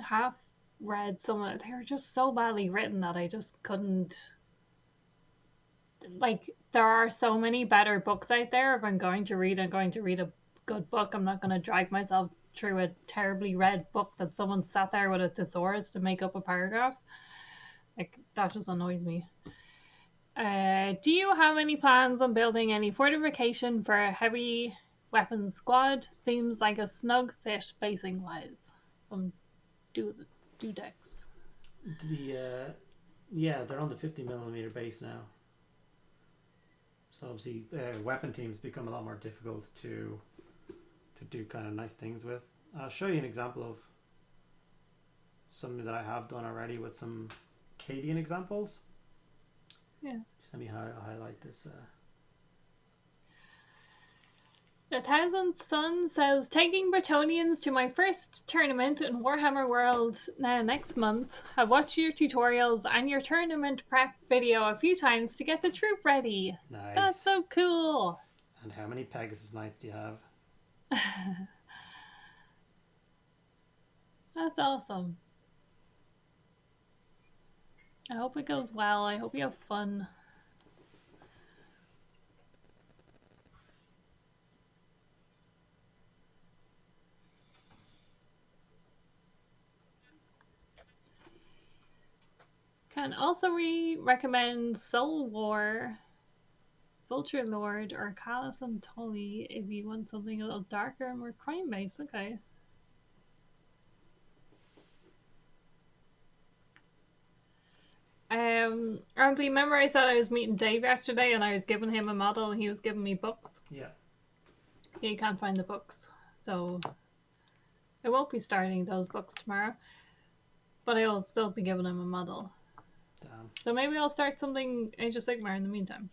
half read some of it. They were just so badly written that I just couldn't. Like, there are so many better books out there. If I'm going to read a good book. I'm not going to drag myself through a terribly read book that someone sat there with a thesaurus to make up a paragraph. Like, that just annoys me. Do you have any plans on building any fortification for a heavy weapons squad? Seems like a snug fit basing wise. From Dudex. Yeah, they're on the 50mm base now. So obviously, weapon teams become a lot more difficult to do kind of nice things with. I'll show you an example of something that I have done already with some Cadian examples. Yeah. Just let me highlight this. 1000 Sun says, taking Bretonnians to my first tournament in Warhammer World next month. I've watched your tutorials and your tournament prep video a few times to get the troop ready. Nice. That's so cool. And how many Pegasus Knights do you have? That's awesome. I hope it goes well. I hope you have fun. Can also recommend Soul War, Vulture Lord, or Callus and Tully if you want something a little darker and more crime based. Okay. And do you remember I said I was meeting Dave yesterday and I was giving him a model and he was giving me books? Yeah. Yeah, you can't find the books. So I won't be starting those books tomorrow. But I will still be giving him a model. Damn. So maybe I'll start something Age of Sigmar in the meantime.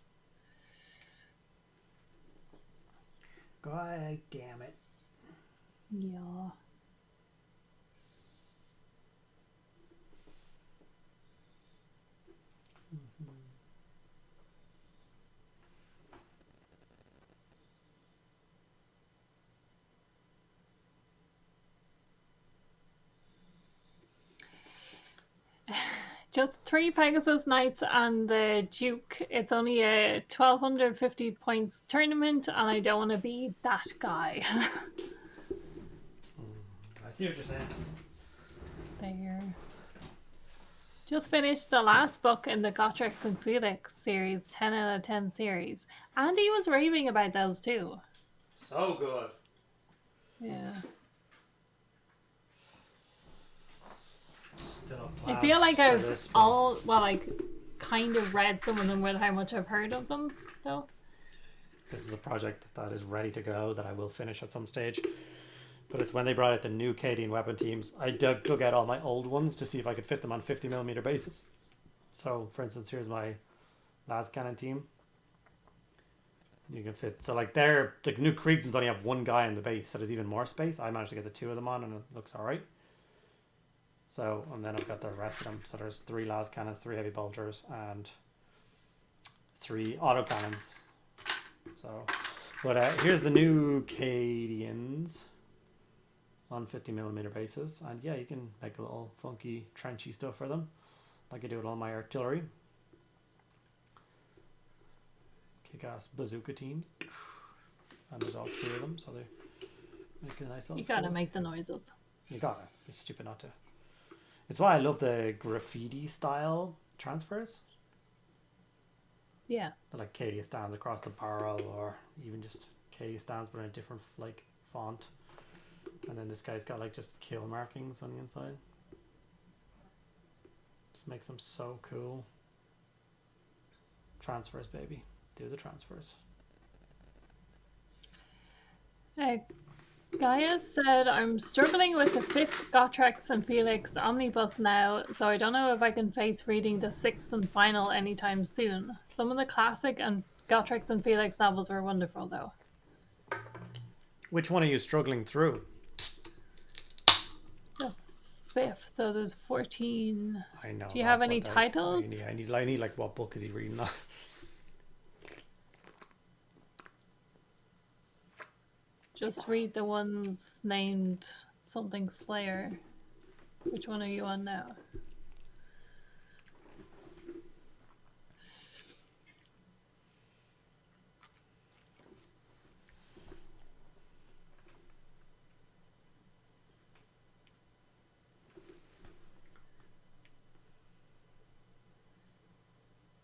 God damn it. Yeah. Just 3 Pegasus Knights and the Duke. It's only a 1250 points tournament, and I don't want to be that guy. I see what you're saying. There. Just finished the last book in the Gotrek and Felix series, 10 out of 10 series. And he was raving about those too. So good. Yeah. Still I feel like I've this, kind of read some of them with how much I've heard of them, though. This is a project that is ready to go that I will finish at some stage. But it's when they brought out the new Cadian weapon teams, I dug out all my old ones to see if I could fit them on 50mm bases. So, for instance, here's my last cannon team. You can fit, so like the new Kriegsmans only have one guy in the base, so there's even more space. I managed to get the 2 of them on and it looks alright. So, and then I've got the rest of them. So there's 3 las cannons, 3 heavy bolters, and 3 auto cannons. So, but here's the new Cadians on 50mm bases, and yeah, you can make a little funky trenchy stuff for them, like I do with all my artillery. Kick-ass bazooka teams, and there's all 3 of them, so they make a nice little. You gotta make the noises. You gotta. You're stupid not to. It's why I love the graffiti style transfers. Yeah. Like Cadia stands across the barrel, or even just Cadia stands but in a different like font. And then this guy's got like just kill markings on the inside. Just makes them so cool. Transfers, baby. Do the transfers. Gaia said, I'm struggling with the 5th Gotrek and Felix omnibus now, so I don't know if I can face reading the 6th and final anytime soon. Some of the classic and Gotrek and Felix novels were wonderful, though. Which one are you struggling through? The 5th, so there's 14. I know. Do you have any titles? I need like, what book is he reading now? Just read the ones named something Slayer. Which one are you on now?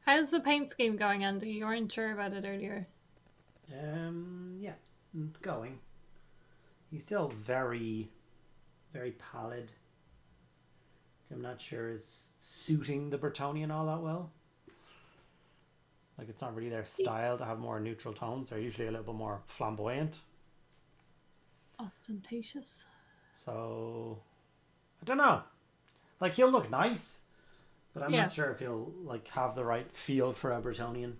How's the paint scheme going, Andy? You weren't sure about it earlier. Yeah, it's going. He's still very, very pallid. I'm not sure is suiting the Bretonnian all that well. Like, it's not really their style to have more neutral tones. They're usually a little bit more flamboyant. Ostentatious. So, I don't know. Like, he'll look nice, but I'm Yeah. not sure if he'll like have the right feel for a Bretonnian.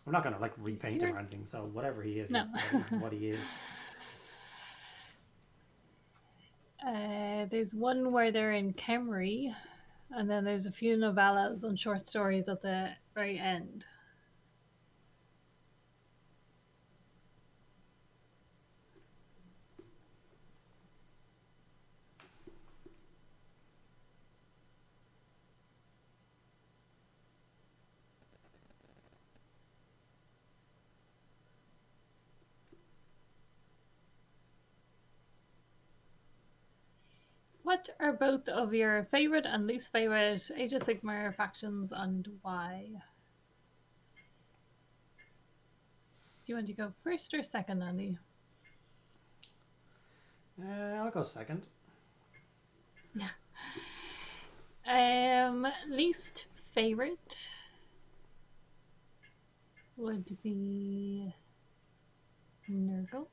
I'm not gonna like repaint him or anything. So whatever he is, No. what he is. There's one where they're in Kemri, and then there's a few novellas and short stories at the very end. What are both of your favorite and least favorite Age of Sigmar factions and why? Do you want to go first or second, Andy? I'll go second. Least favorite would be Nurgle.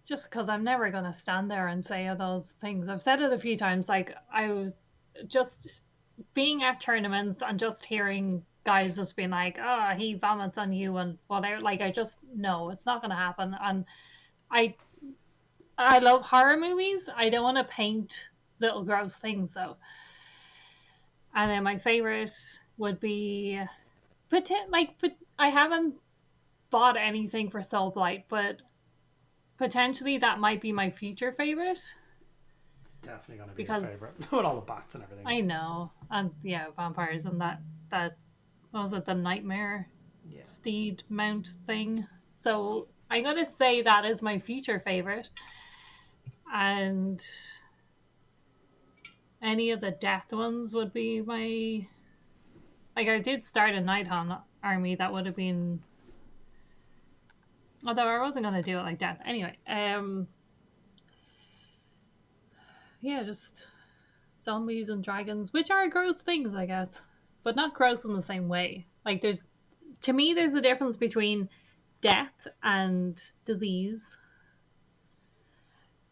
Just because I'm never going to stand there and say those things. I've said it a few times. Like, I was just being at tournaments and just hearing guys just being like, oh, he vomits on you and whatever. Like, I just, no, it's not going to happen. And I love horror movies. I don't want to paint little gross things, though. And then my favorite would be, but I haven't bought anything for Soul Blight, but potentially that might be my future favorite. It's definitely going to be your favorite with all the bats and everything. I know, and yeah, vampires and that what was it, the nightmare steed mount thing. So I'm gonna say that is my future favorite, and any of the death ones would be my. Like, I did start a Nighthawk army that would have been. Although I wasn't going to do it like that. Anyway, yeah, just zombies and dragons, which are gross things, I guess. But not gross in the same way. Like, to me, there's a difference between death and disease.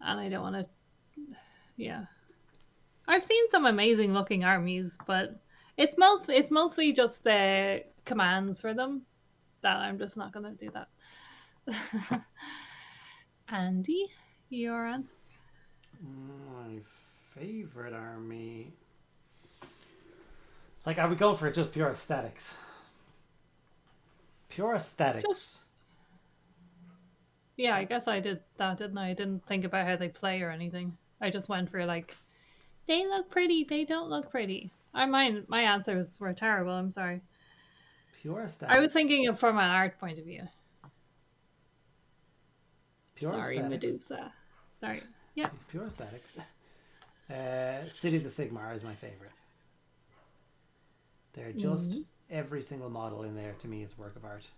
And I don't want to, yeah. I've seen some amazing looking armies, but it's mostly just the commands for them that I'm just not going to do that. Andy, your answer? My favorite army. Like, are we going for just pure aesthetics? Pure aesthetics. Yeah, I guess I did that, didn't I? I didn't think about how they play or anything. I just went for like, they look pretty, they don't look pretty. My answers were terrible. I'm sorry. Pure aesthetics. I was thinking of from an art point of view. Pure sorry, aesthetics. Medusa. Sorry. Yeah. Pure aesthetics. Cities of Sigmar is my favorite. They're just every single model in there to me is a work of art.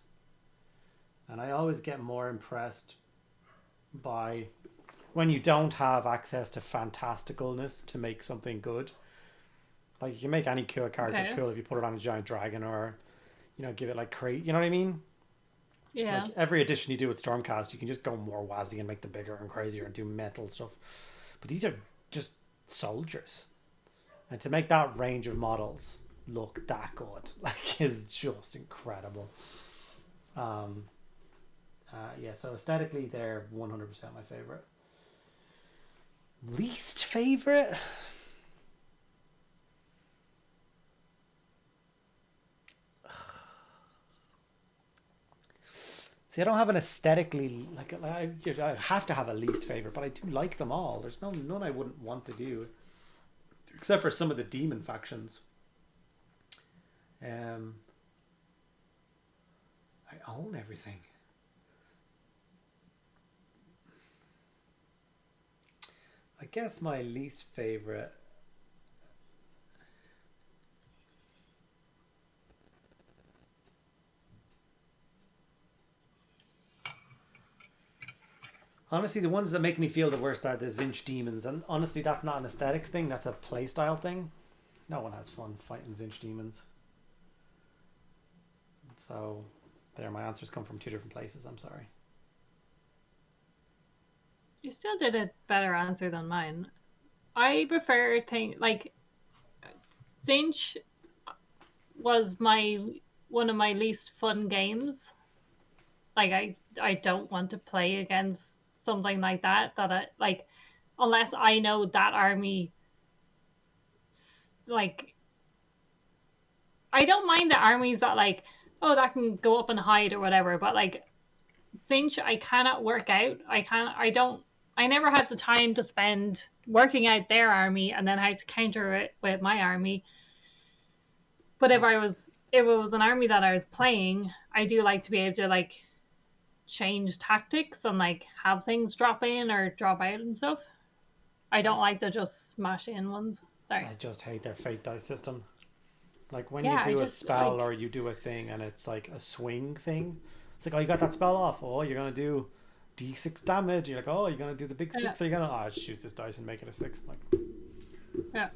And I always get more impressed by when you don't have access to fantasticalness to make something good. Like, you can make any cool character cool if you put it on a giant dragon or, give it like crate. You know what I mean? Yeah. Like, every edition you do with Stormcast, you can just go more wazzy and make them bigger and crazier and do metal stuff. But these are just soldiers. And to make that range of models look that good, like, is just incredible. So aesthetically, they're 100% my favorite. Least favorite? See, I don't have an aesthetically, I have to have a least favorite, but I do like them all. There's none I wouldn't want to do, except for some of the demon factions. I own everything. I guess my least favorite. Honestly, the ones that make me feel the worst are the Zinch demons, and honestly, that's not an aesthetics thing. That's a playstyle thing. No one has fun fighting Zinch demons. So, there, my answers come from two different places. I'm sorry. You still did a better answer than mine. I prefer like Zinch was one of my least fun games. Like, I don't want to play against something like that I like, unless I know that army. Like, I don't mind the armies that like, oh, that can go up and hide or whatever, but like Zinch, I cannot work out. I never had the time to spend working out their army and then had to counter it with my army. But if it was an army that I was playing, I do like to be able to like change tactics and like have things drop in or drop out and stuff. I don't like the just smash in ones. Sorry. I just hate their fate dice system. Like when you Yeah, I do a just spell like. or you do a thing and it's like a swing thing. It's like, oh, you got that spell off. Oh, you're gonna do D6 damage. You're like, oh, you're gonna do the big Yeah, six. Or you're gonna, oh, just shoot this dice and make it a six. yeah.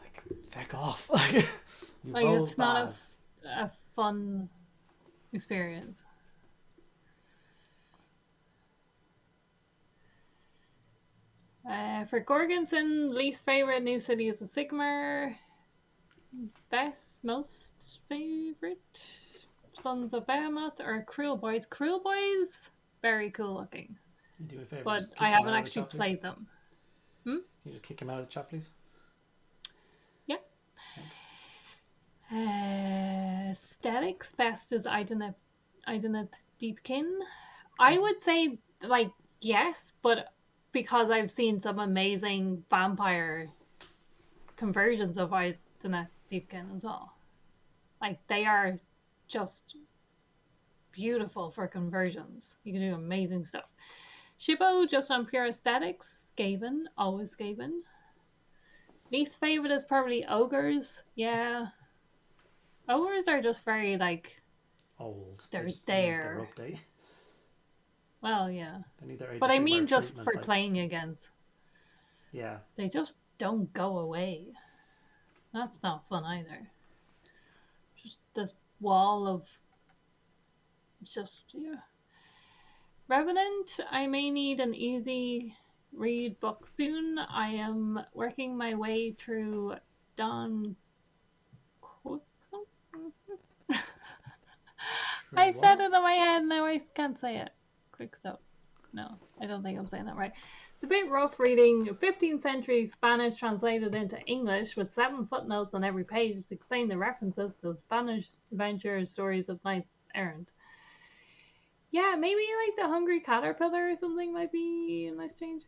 Like, feck off. Like, you Like roll it's not bad. a fun experience. For Gorgonson, least favorite new city is the Sigmar. Best, most favorite, Sons of Behemoth or Cruel Boys. Cruel Boys, very cool looking, Can you do me a favor? but Just I kick him haven't out of the actually chat, please. played them. Hmm? Can you just kick him out of the chat, please? Yeah. Thanks. Aesthetics best is Idoneth Deepkin. I would say like yes, but because I've seen some amazing vampire conversions of Idoneth Deepkin as well. Like they are just beautiful for conversions. You can do amazing stuff. Shibbo just on pure aesthetics. Skaven, always Skaven. Least favorite is probably ogres. Yeah, ogres are just very like Old. They they're just need their there. update. Well, yeah, They need their Age but of I Sigmar mean just treatment. for Like, playing against. yeah. They just don't go away. That's not fun either. Just this wall of just yeah. Revenant, I may need an easy read book soon. I am working my way through Don Quixote. True I said what? it in my head, now I can't say it. Quixote. No, I don't think I'm saying that right. It's a bit rough reading 15th century Spanish translated into English with 7 footnotes on every page to explain the references to Spanish adventure stories of knights errant. Yeah, maybe like the Hungry Caterpillar or something might be a nice change.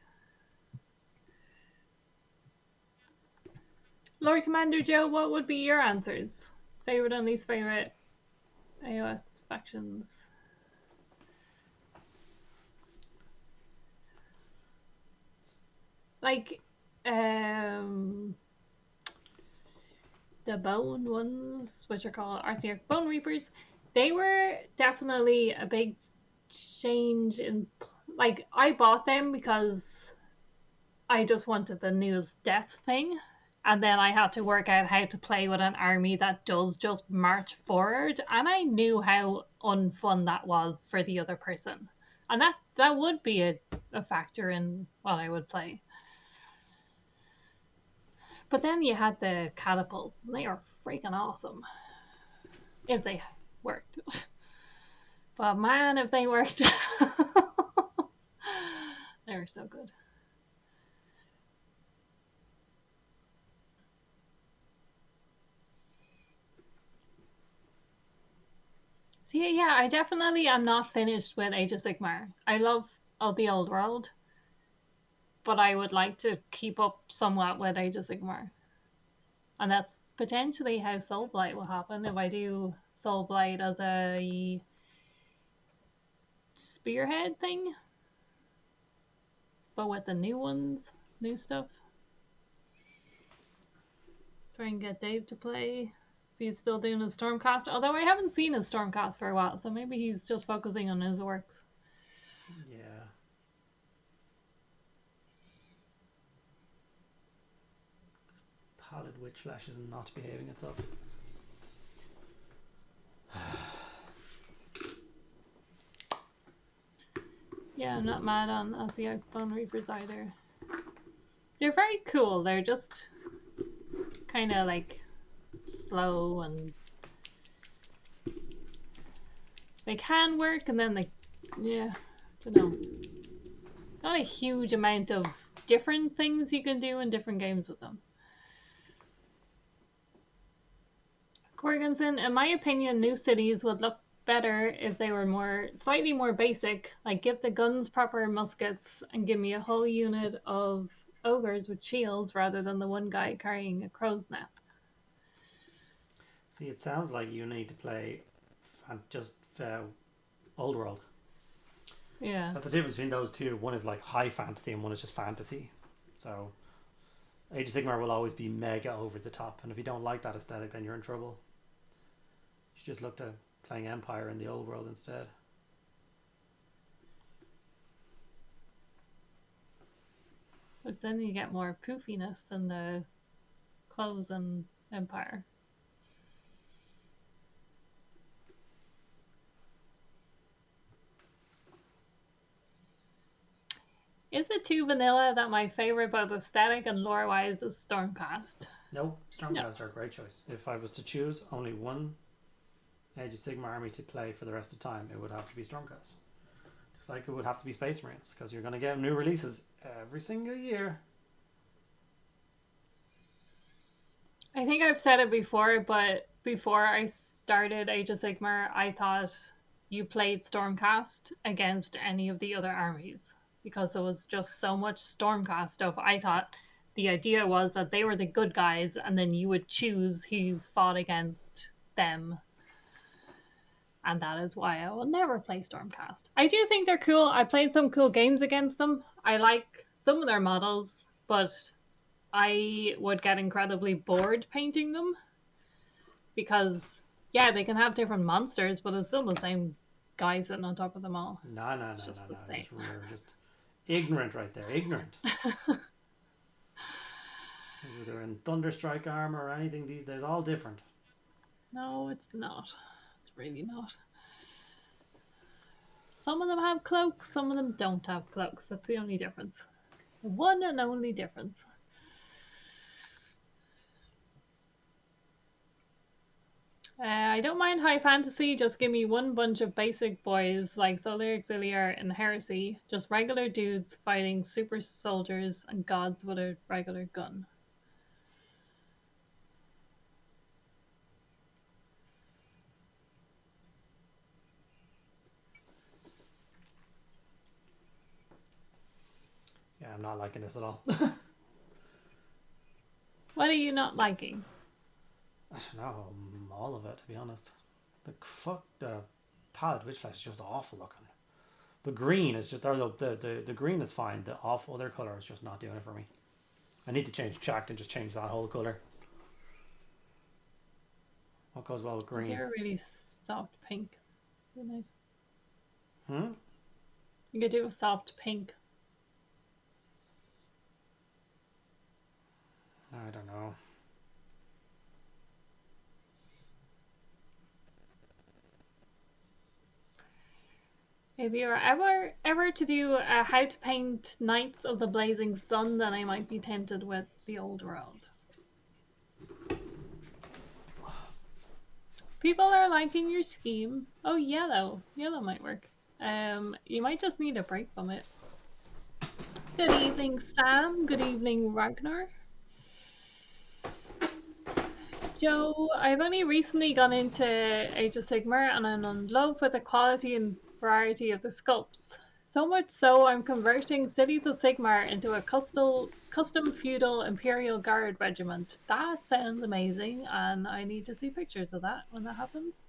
Lord Commander Joe, what would be your answers? Favorite and least favorite AOS factions? Like, the bone ones, which are called Arceus Bone Reapers, they were definitely a big change in. Like, I bought them because I just wanted the newest death thing. And then I had to work out how to play with an army that does just march forward. And I knew how unfun that was for the other person. And that would be a factor in what I would play. But then you had the catapults, and they are freaking awesome. If they worked. But man, if they worked. They were so good. See, yeah, I definitely am not finished with Age of Sigmar. I love the old world, but I would like to keep up somewhat with Age of Sigmar. And that's potentially how Soulblight will happen if I do Soulblight as a spearhead thing, but with the new ones, new stuff. Try and get Dave to play. He's still doing his Stormcast, although I haven't seen his Stormcast for a while, so maybe he's just focusing on his works. Yeah. Pallid Witch Flesh is not behaving itself. Yeah, I'm not mad on the Bone Reapers either. They're very cool. They're just kind of like slow and they can work and then they, yeah, I don't know. Not a huge amount of different things you can do in different games with them. Corganson, in my opinion, new cities would look better if they were slightly more basic, like give the guns proper muskets and give me a whole unit of ogres with shields rather than the one guy carrying a crow's nest. See, it sounds like you need to play just Old World. Yeah. So that's the difference between those two. One is like high fantasy and one is just fantasy. So Age of Sigmar will always be mega over the top, and if you don't like that aesthetic, then you're in trouble. You should just look to playing Empire in the old world instead. But then you get more poofiness in the clothes and Empire. Is it too vanilla that my favorite both aesthetic and lore-wise is Stormcast? Nope, Stormcast are a great choice. If I was to choose only one Age of Sigmar army to play for the rest of the time, it would have to be Stormcast. Just like it would have to be Space Marines, because you're going to get new releases every single year. I think I've said it before, but before I started Age of Sigmar, I thought you played Stormcast against any of the other armies because there was just so much Stormcast stuff. I thought the idea was that they were the good guys and then you would choose who fought against them. And that is why I will never play Stormcast. I do think they're cool. I played some cool games against them. I like some of their models, but I would get incredibly bored painting them because, yeah, they can have different monsters, but it's still the same guy sitting on top of them all. No. Just ignorant right there. Ignorant. They're in Thunderstrike armor or anything these days. All different. No, it's not. It's really not. Some of them have cloaks, some of them don't have cloaks. That's the only difference. The one and only difference. I don't mind high fantasy, just give me one bunch of basic boys like Solar Auxiliar and Heresy, just regular dudes fighting super soldiers and gods with a regular gun. Yeah, I'm not liking this at all. What are you not liking? I don't know, all of it, to be honest. The palette Witchflash is just awful looking. The green is just, or the green is fine. The other color is just not doing it for me. I need to change Chact and just change that whole color. What goes well with green? They're really soft pink. Really nice. You could do a soft pink. I don't know. If you're ever to do a how to paint Knights of the Blazing Sun, then I might be tempted with the old world. People are liking your scheme. Oh, yellow. Yellow might work. You might just need a break from it. Good evening, Sam. Good evening, Ragnar. Joe, I've only recently gone into Age of Sigmar and I'm in love with the quality and variety of the sculpts. So much so I'm converting Cities of Sigmar into a custom feudal Imperial Guard regiment. That sounds amazing and I need to see pictures of that when that happens.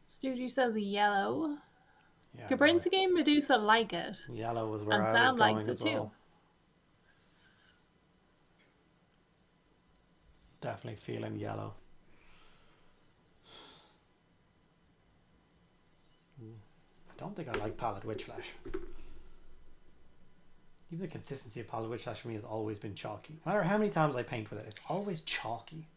Studio says yellow. Yeah, Cabrin's game Medusa like it. Yellow was where and I Sam was going likes it as well. too. Definitely feeling yellow. I don't think I like Palette Witchflash. Even the consistency of Palette Witchflash for me has always been chalky. No matter how many times I paint with it, it's always chalky.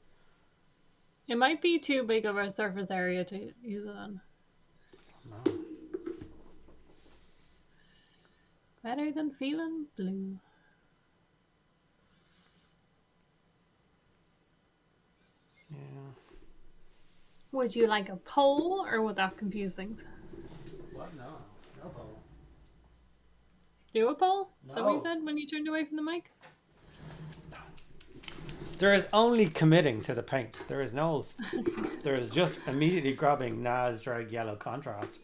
It might be too big of a surface area to use it on. No. Better than feeling blue. Yeah. Would you like a poll or would that confuse things? What? No. No poll. Do a poll? No. Is that what you said when you turned away from the mic? No. There is only committing to the paint. There is no... There is just immediately grabbing Naz Drag Yellow Contrast.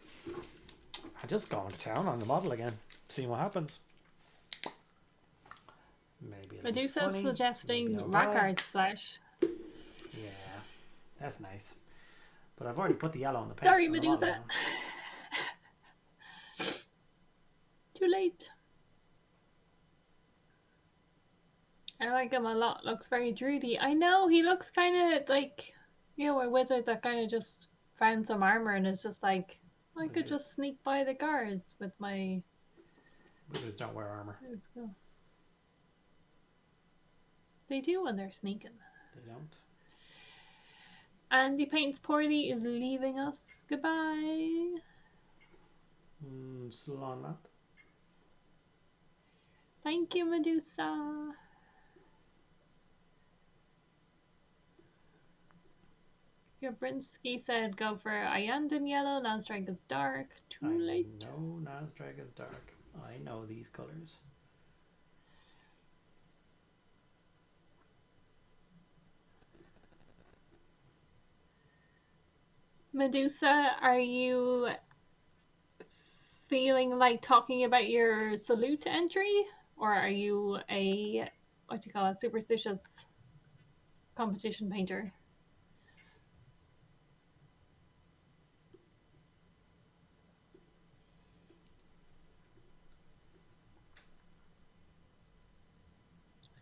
I just go into town on the model again. See what happens. Maybe Medusa suggesting Rackard's flesh. Yeah, that's nice. But I've already put the yellow on the paint. Sorry, Medusa. like him a lot. Looks very druidy. I know, he looks kind of like, a wizard that kind of just found some armor and is just like, I could just sneak by the guards with my... Wizards don't wear armor. Let's go. They do when they're sneaking. They don't. Andy Paints Poorly is leaving us. Goodbye. Still on that. Thank you, Medusa. Gabrinsky said go for Iandam Yellow, Landstrike is dark. Too late. No, Landstrike is dark. I know these colours. Medusa, are you feeling like talking about your salute entry? Or are you a, superstitious competition painter?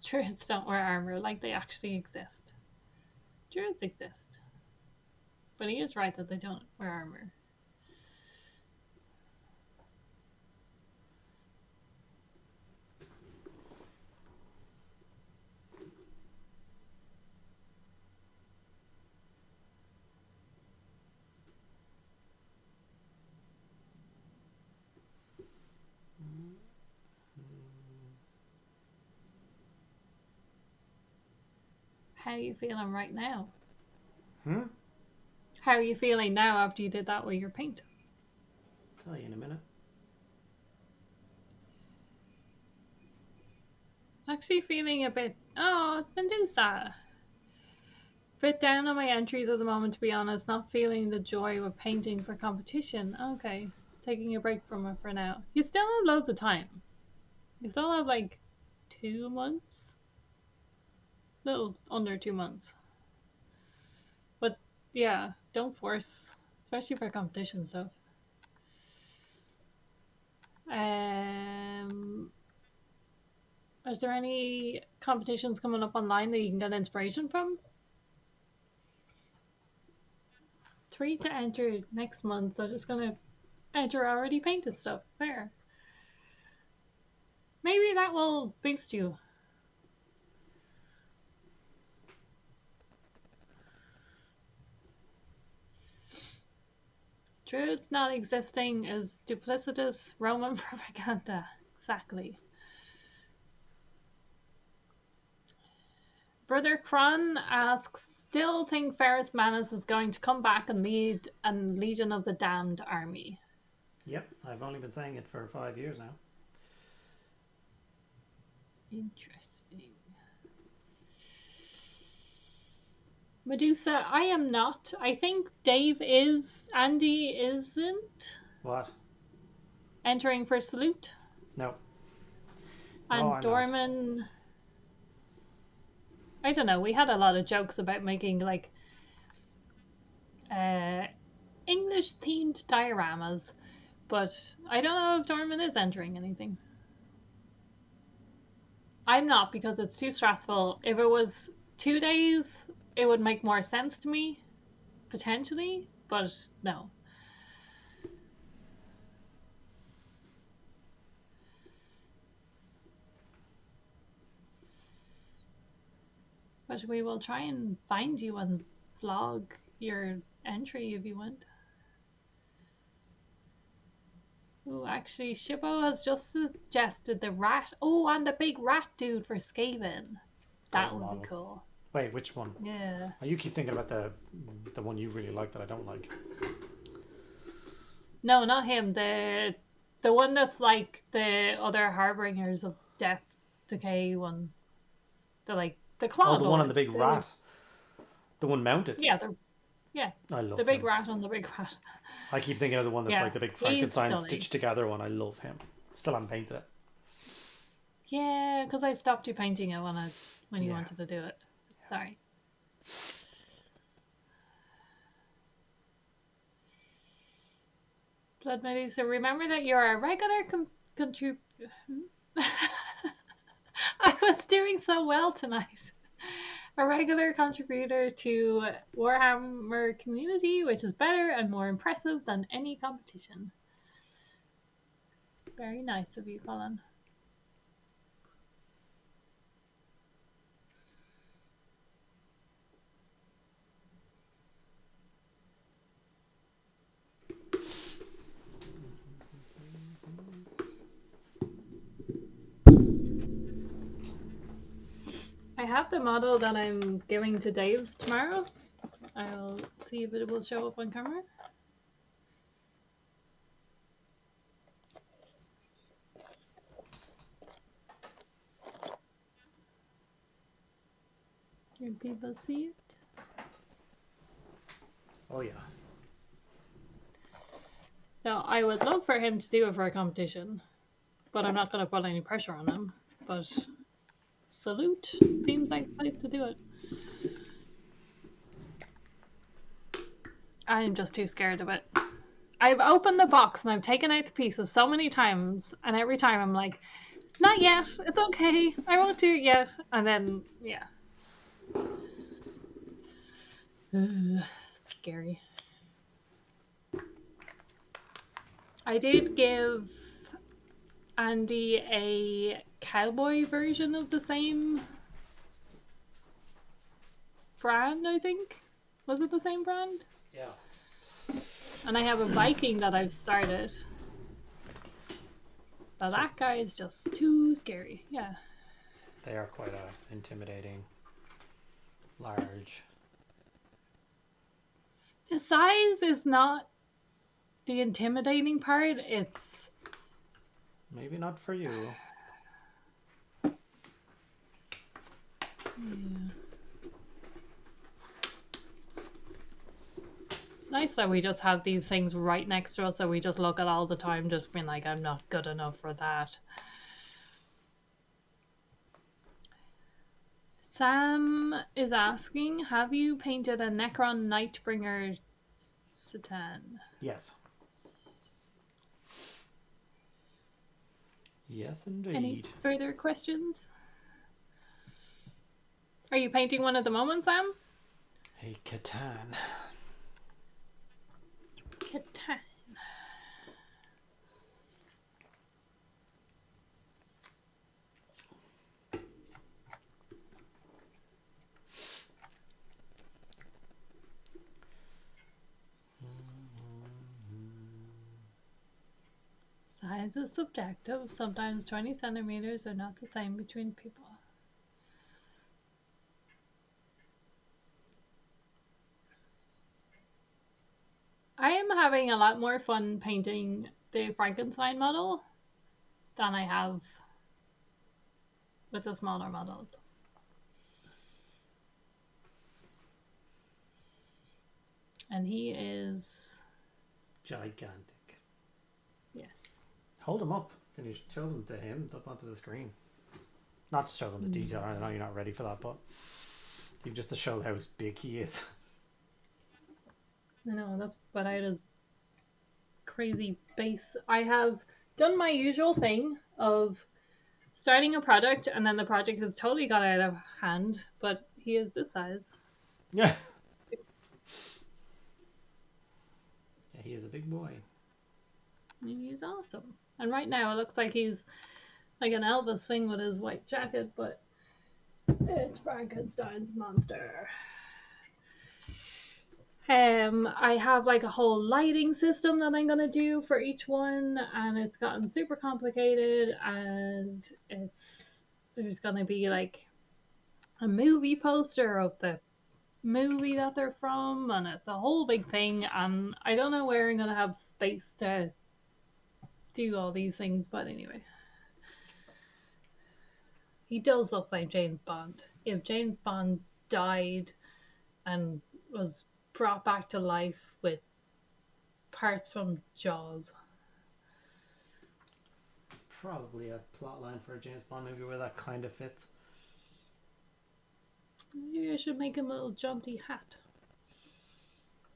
Druids don't wear armor like they actually exist. Druids exist. But he is right that they don't wear armor. How are you feeling right now? How are you feeling now after you did that with your paint? I'll tell you in a minute. Actually feeling a bit... Oh, Medusa! Bit down on my entries at the moment, to be honest. Not feeling the joy of painting for competition. Okay. Taking a break from it for now. You still have loads of time. You still have like 2 months? Little under 2 months. But yeah, don't force, especially for competition stuff. Is there any competitions coming up online that you can get inspiration from? 3 to enter next month, so just gonna enter already painted stuff. Fair. Maybe that will boost you. Druids not existing is duplicitous Roman propaganda. Exactly. Brother Kron asks, still think Ferrus Manus is going to come back and lead a Legion of the Damned army? Yep, I've only been saying it for 5 years now. Interesting. Medusa, I am not. I think Dave is. Andy isn't. What? Entering for salute. No. And no, Dorman... Not. I don't know. We had a lot of jokes about making like English themed dioramas, but I don't know if Dorman is entering anything. I'm not, because it's too stressful. If it was 2 days, it would make more sense to me, potentially, but no. But we will try and find you and vlog your entry if you want. Oh, actually, Shippo has just suggested the rat. Oh, and the big rat dude for Skaven. That would be cool. Wait, which one? Yeah. Oh, you keep thinking about the one you really like that I don't like. No, not him. The one that's like the other Harbingers of Death Decay one. The claw. Oh, the one on the big rat. The one mounted. Yeah, I love the big him. rat on the big rat. I keep thinking of the one that's like the big Frankenstein stunning. stitched together one. I love him. Still haven't painted it. Yeah, because I stopped you painting it when you wanted to do it. Sorry. Blood Medusa, remember that you're a regular I was doing so well tonight. A regular contributor to Warhammer community, which is better and more impressive than any competition. Very nice of you, Colin. I have the model that I'm giving to Dave tomorrow. I'll see if it will show up on camera. Can people see it? Oh yeah. So I would love for him to do it for a competition, but I'm not going to put any pressure on him. But Salute seems like a place to do it. I'm just too scared of it. I've opened the box and I've taken out the pieces so many times, and every time I'm like, not yet, it's okay, I won't do it yet. And then, yeah. Scary. I did give Andy a cowboy version of the same brand, I think. Was it the same brand? Yeah. And I have a Viking that I've started. But that guy is just too scary. Yeah. They are quite intimidating. Large. The size is not the intimidating part. It's... Maybe not for you. Yeah. It's nice that we just have these things right next to us that we just look at all the time, just being like, I'm not good enough for that. Sam is asking, have you painted a Necron Nightbringer Satan? Yes. Yes, indeed. Any further questions? Are you painting one at the moment, Sam? A Catan. Catan. Size is subjective. Sometimes 20 centimeters are not the same between people. I am having a lot more fun painting the Frankenstein model than I have with the smaller models. And he is gigantic. Yes. Hold him up. Can you show them to him up onto the screen? Not to show them the detail. I know you're not ready for that, but you just to show how big he is. I know, that's what I was crazy base. I have done my usual thing of starting a project and then the project has totally got out of hand, but he is this size. Yeah. Yeah, he is a big boy. He's awesome. And right now it looks like he's like an Elvis thing with his white jacket, but it's Frankenstein's monster. I have like a whole lighting system that I'm gonna do for each one, and it's gotten super complicated, and there's gonna be like a movie poster of the movie that they're from, and it's a whole big thing, and I don't know where I'm gonna have space to do all these things, but anyway. He does look like James Bond. If James Bond died and was brought back to life with parts from Jaws. Probably a plot line for a James Bond movie where that kind of fits. Maybe I should make him a little jaunty hat.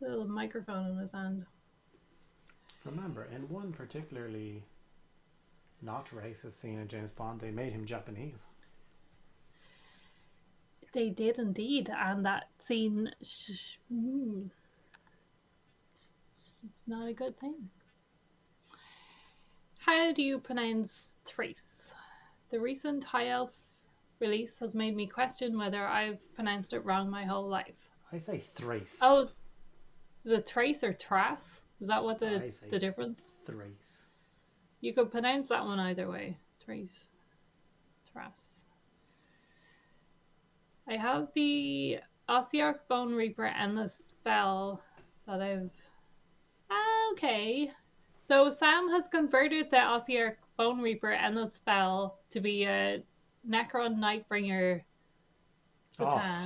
A little microphone in his hand. Remember, in one particularly not racist scene in James Bond, they made him Japanese. They did indeed, and that scene, it's not a good thing. How do you pronounce Thrace? The recent High Elf release has made me question whether I've pronounced it wrong my whole life. I say Thrace. Oh, is it Thrace or Thrace? Is that what the difference? Thrace. You could pronounce that one either way. Thrace. Thrace. I have the Ossiarch Bone Reaper Endless spell that I've... Okay. So Sam has converted the Ossiarch Bone Reaper Endless spell to be a Necron Nightbringer Satan.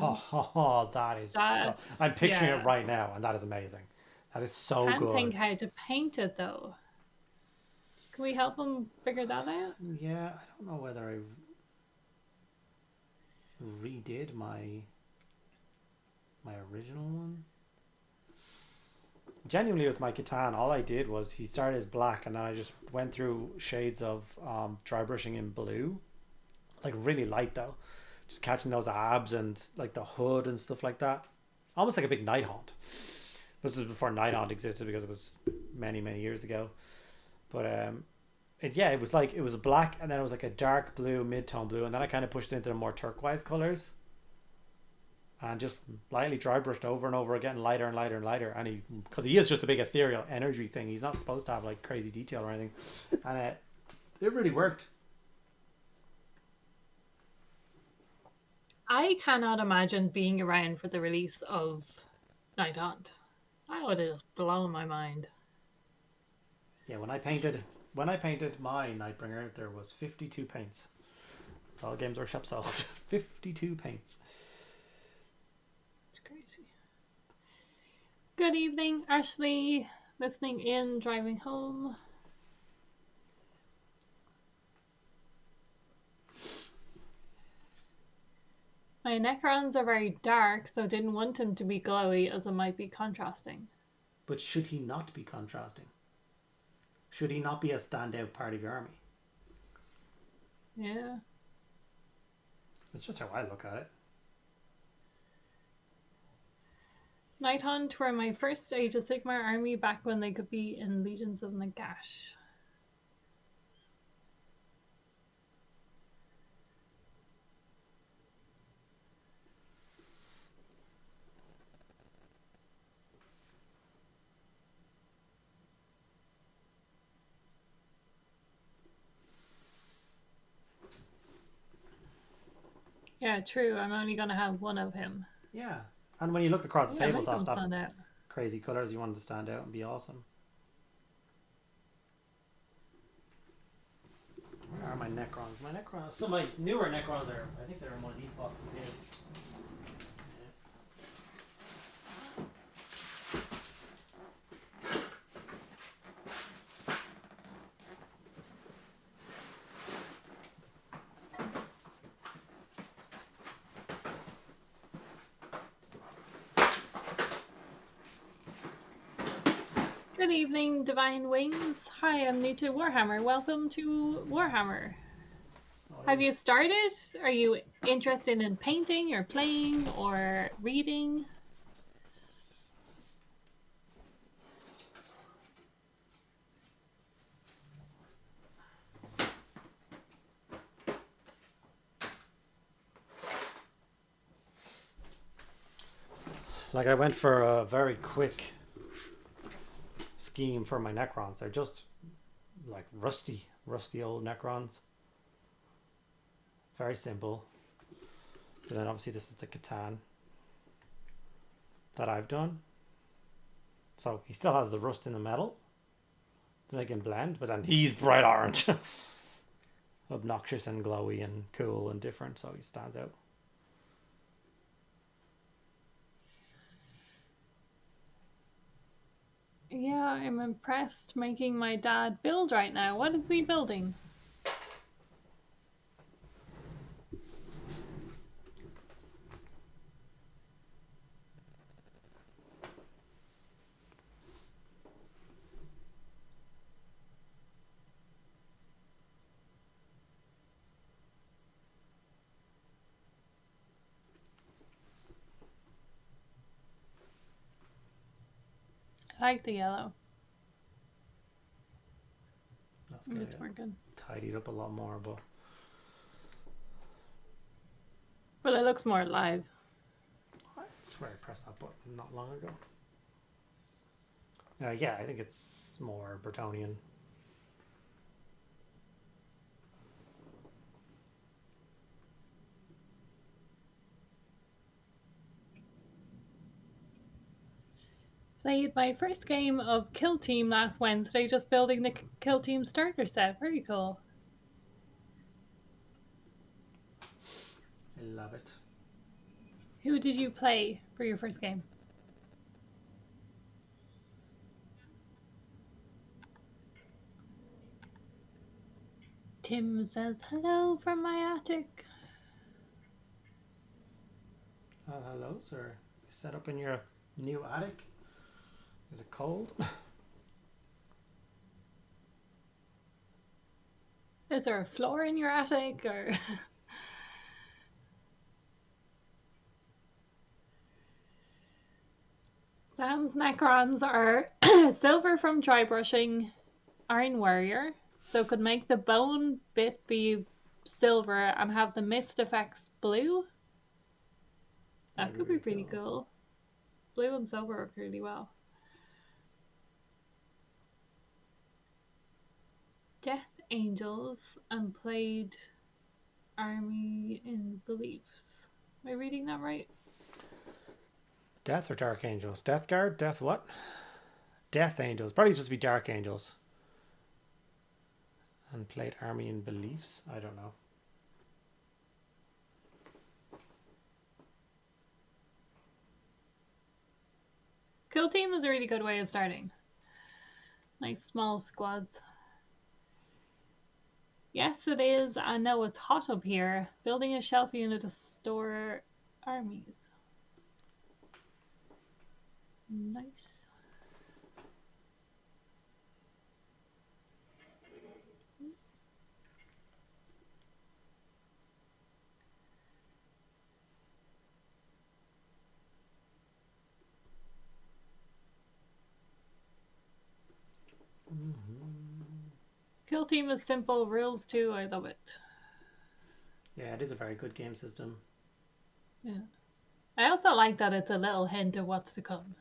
That is so... I'm picturing it right now, and that is amazing. That is so good. Can't think how to paint it, though. Can we help him figure that out? Yeah, I don't know whether I redid my original one. Genuinely, with my Catan, all I did was he started as black, and then I just went through shades of dry brushing in blue, like really light though, just catching those abs and like the hood and stuff like that, almost like a big Nighthaunt. This was before Nighthaunt existed because it was many years ago, but it was like, it was black, and then it was like a dark blue, mid-tone blue, and then I kind of pushed it into the more turquoise colors and just lightly dry brushed over and over again, lighter and lighter and lighter. And because he is just a big ethereal energy thing, he's not supposed to have like crazy detail or anything, and it really worked. I cannot imagine being around for the release of Nighthaunt. That would have blown my mind. Yeah, when I painted my Nightbringer, there was 52 paints. That's all Games Workshop sold. 52 paints. It's crazy. Good evening, Ashley. Listening in, driving home. My Necrons are very dark, so didn't want him to be glowy as it might be contrasting. But should he not be contrasting? Should he not be a standout part of your army? Yeah. That's just how I look at it. Nighthaunt were my first Age of Sigmar army back when they could be in Legions of Nagash. Yeah, true. I'm only going to have one of him. Yeah. And when you look across the tabletop, that crazy colours, you wanted to stand out and be awesome. Where are my Necrons? My Necrons... So my newer Necrons are... I think they're in one of these boxes here. Good evening, Divine Wings. Hi, I'm new to Warhammer. Welcome to Warhammer. Have you started? Are you interested in painting or playing or reading? Like, I went for a very quick scheme for my Necrons. They're just like rusty old Necrons. Very simple. But then obviously this is the Catan that I've done. So he still has the rust in the metal to make him blend, but then he's bright orange. Obnoxious and glowy and cool and different, so he stands out. Yeah, I'm impressed making my dad build right now. What is he building? like the yellow. That's good. It's working. Tidied up a lot more, But it looks more alive. I swear I pressed that button not long ago. Yeah, I think it's more Bretonnian. Played my first game of Kill Team last Wednesday, just building the Kill Team starter set. Very cool. I love it. Who did you play for your first game? Tim says hello from my attic. Hello, sir. You set up in your new attic? Is it cold? Is there a floor in your attic or? Sam's Necrons are silver from dry brushing, Iron Warrior, so could make the bone bit be silver and have the mist effects blue. That could be pretty cool. Blue and silver work really well. Death Angels and played Army in Beliefs. Am I reading that right? Death or Dark Angels? Death Guard? Death what? Death Angels. Probably supposed to be Dark Angels. And played Army in Beliefs? I don't know. Kill Team is a really good way of starting. Nice small squads. Yes, it is. I know it's hot up here. Building a shelf unit to store armies. Nice. Kill Team is simple rules too. I love it. Yeah, it is a very good game system. Yeah. I also like that it's a little hint of what's to come.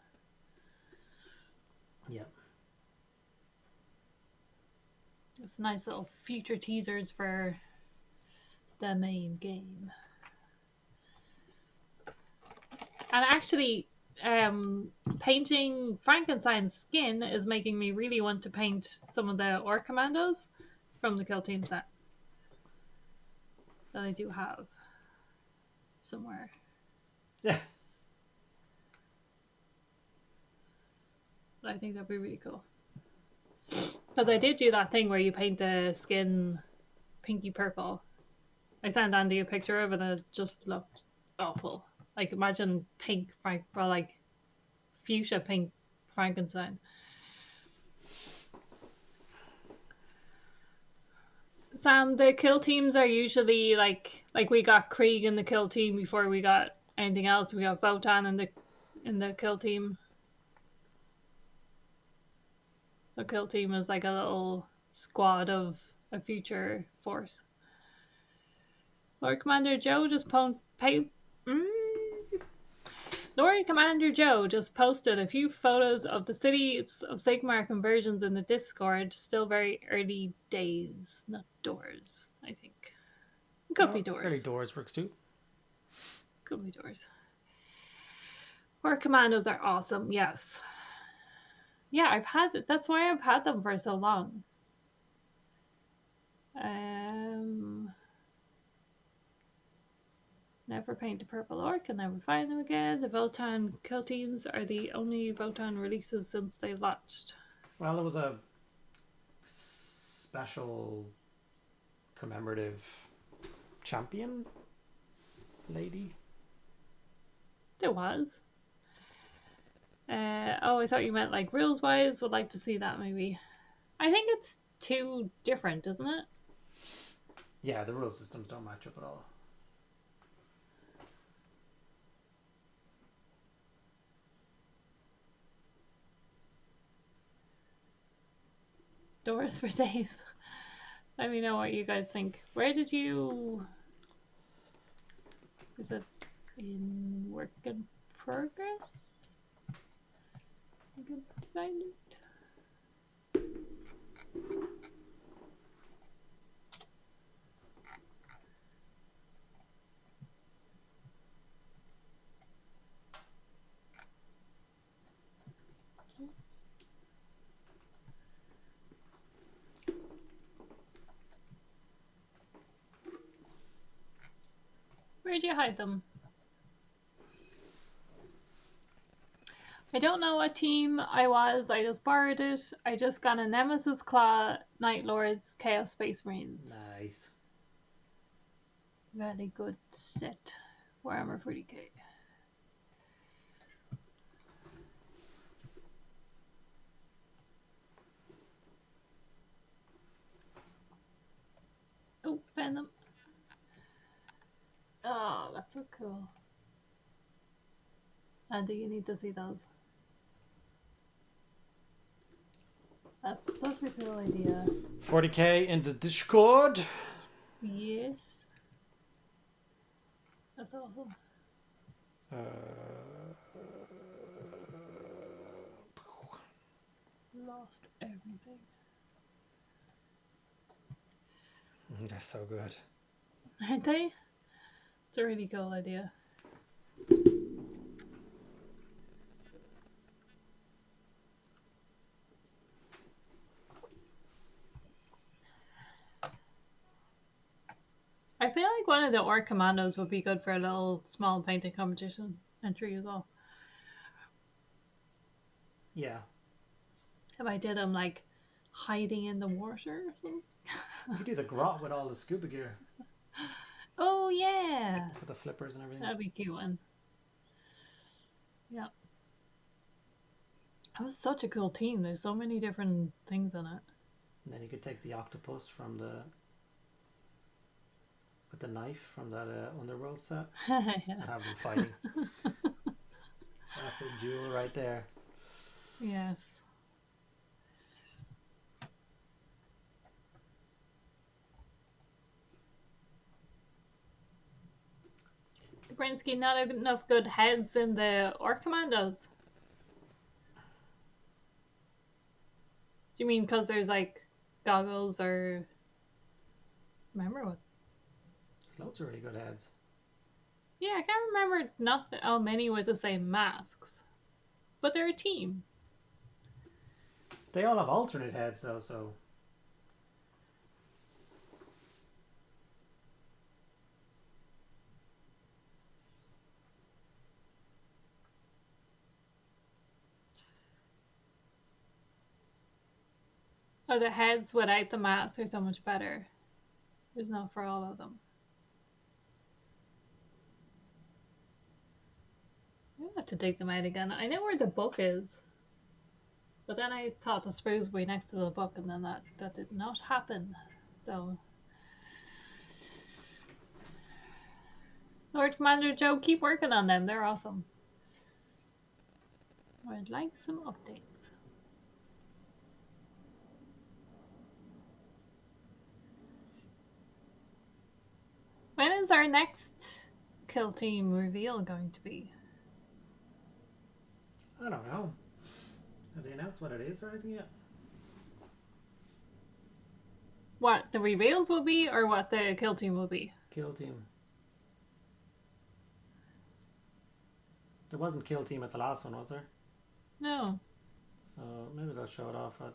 Yep. It's nice little future teasers for the main game. And actually, painting Frankenstein's skin is making me really want to paint some of the Orc Commandos from the Kill Team set that I do have somewhere. Yeah. But I think that'd be really cool. Because I did do that thing where you paint the skin pinky purple. I sent Andy a picture of it and it just looked awful. Like imagine pink, well, like fuchsia pink Frankenstein. Sam, the kill teams are usually like we got Krieg in the kill team before we got anything else. We got Votan in the kill team. The kill team is like a little squad of a future force. Lord Commander Joe just Lord Commander Joe just posted a few photos of the cities of Sigmar conversions in the Discord. Still very early days, not doors, I think. Could be doors. Early doors works too. Could be doors. War commandos are awesome, yes. Yeah, that's why I've had them for so long. Never paint a purple orc and never find them again. The Votan kill teams are the only Votan releases since they launched. Well, there was a special commemorative champion lady. There was. Oh, I thought you meant like rules wise. Would like to see that maybe. I think it's too different, isn't it? Yeah, the rule systems don't match up at all. doors for days. Let me know what you guys think. Where did you... Is it in work in progress? I can find it. Where'd you hide them? I don't know what team I was. I just borrowed it. I just got a Nemesis Claw, Night Lords, Chaos Space Marines. Nice. Very good set. Warhammer 40k. Oh, found them. Oh, that's so cool. Andy, you need to see those. That's such a cool idea. 40k in the Discord. Yes. That's awesome. Lost everything. They're so good. Aren't they? It's a really cool idea. I feel like one of the Orc Commandos would be good for a little small painting competition entry as well. Yeah. If I did them like hiding in the water or something. You could do the grot with all the scuba gear. Oh yeah. With the flippers and everything. That'd be a cute one. Yeah. That was such a cool team. There's so many different things on it. And then you could take the octopus from the... with the knife from that Underworld set. Yeah. And have them fighting. That's a jewel right there. Yes. Brinsky, not enough good heads in the Orc Commandos. Do you mean because there's like goggles or... Remember what? There's loads of really good heads. Yeah, I can't remember not how many with the same masks. But they're a team. They all have alternate heads though, so... Oh, the heads without the masks are so much better. There's not for all of them. I have to dig them out again. I know where the book is. But then I thought the spruce would be next to the book, and then that did not happen. So... Lord Commander Joe, keep working on them. They're awesome. I'd like some updates. When is our next kill team reveal going to be? I don't know. Have they announced what it is or anything yet? What the reveals will be, or what the kill team will be? Kill team. There wasn't kill team at the last one, was there? No. So maybe they'll show it off at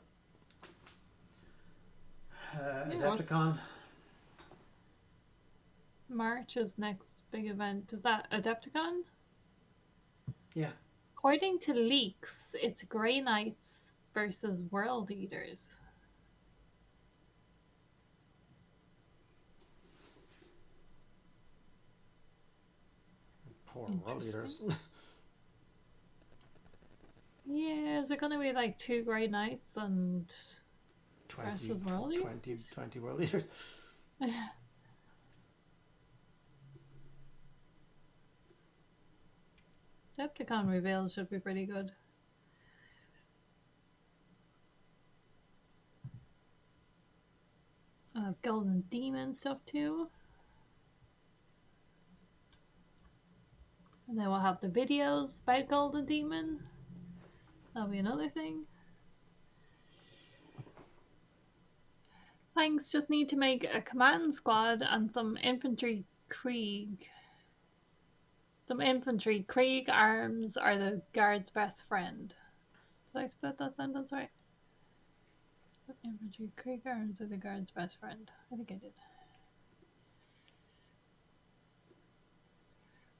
Yeah, Adepticon. March is next big event. Is that Adepticon? Yeah. According to leaks, it's Grey Knights versus World Eaters. Poor world eaters. Yeah, is it going to be like 2 Grey Knights and 20 versus World Eaters? 20 world eaters. Adepticon reveal should be pretty good. Golden Demon stuff too. And then we'll have the videos about Golden Demon. That'll be another thing. Thanks, just need to make a command squad and some infantry Krieg. Some infantry Krieg arms are the guard's best friend. Did I split that sentence right? Some infantry Krieg arms are the guard's best friend. I think I did.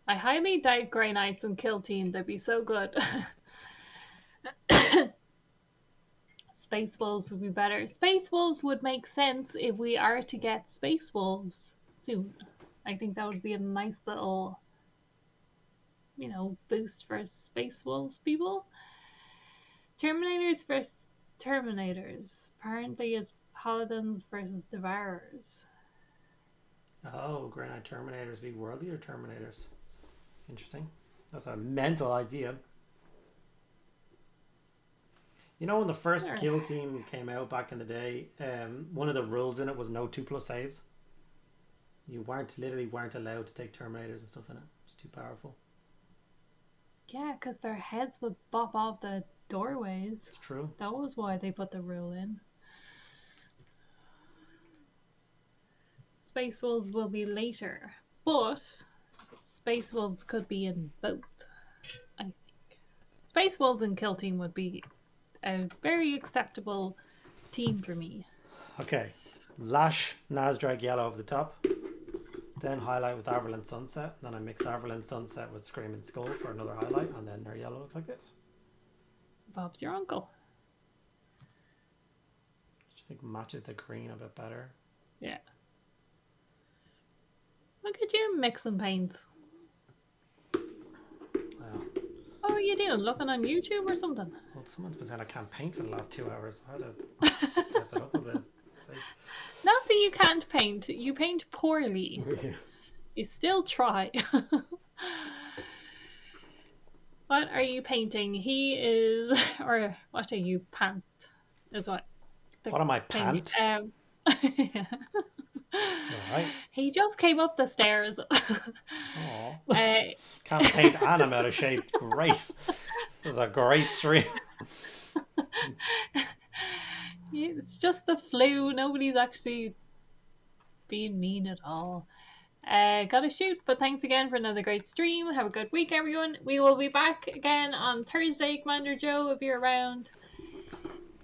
I highly doubt Grey Knights and Kill Team, they'd be so good. Space Wolves would be better. Space Wolves would make sense if we are to get Space Wolves soon. I think that would be a nice little, you know, boost for Space Wolves people. Terminators versus Terminators. Apparently it's Paladins versus Devourers. Oh, Grey Knight Terminators v World Eater Terminators. Interesting. That's a mental idea. You know, when the first Kill Team came out back in the day, one of the rules in it was no 2+ saves. You literally weren't allowed to take Terminators and stuff in it. It's too powerful. Yeah, because their heads would bop off the doorways. It's true. That was why they put the rule in. Space Wolves will be later, but Space Wolves could be in both, I think. Space Wolves and Kill Team would be a very acceptable team for me. Okay. Lash Nazdrag Yellow over the top. Then highlight with Averland Sunset. Then I mixed Averland Sunset with Screaming Skull for another highlight. And then their yellow looks like this. Bob's your uncle. Do you think matches the green a bit better? Yeah. Look at you mixing paints. Wow. What are you doing? Looking on YouTube or something? Well, someone's been saying I can't paint for the last 2 hours. I had to step it up a bit. Not that you can't paint. You paint poorly. You still try. What are you painting? He is... Or what are you? Pant is what? What am I, pant? Yeah. Alright. He just came up the stairs. Can't paint and I'm out of shape. Great. This is a great stream. It's just the flu. Nobody's actually being mean at all. Gotta shoot, but thanks again for another great stream. Have a good week, everyone. We will be back again on Thursday, Commander Joe, if you're around.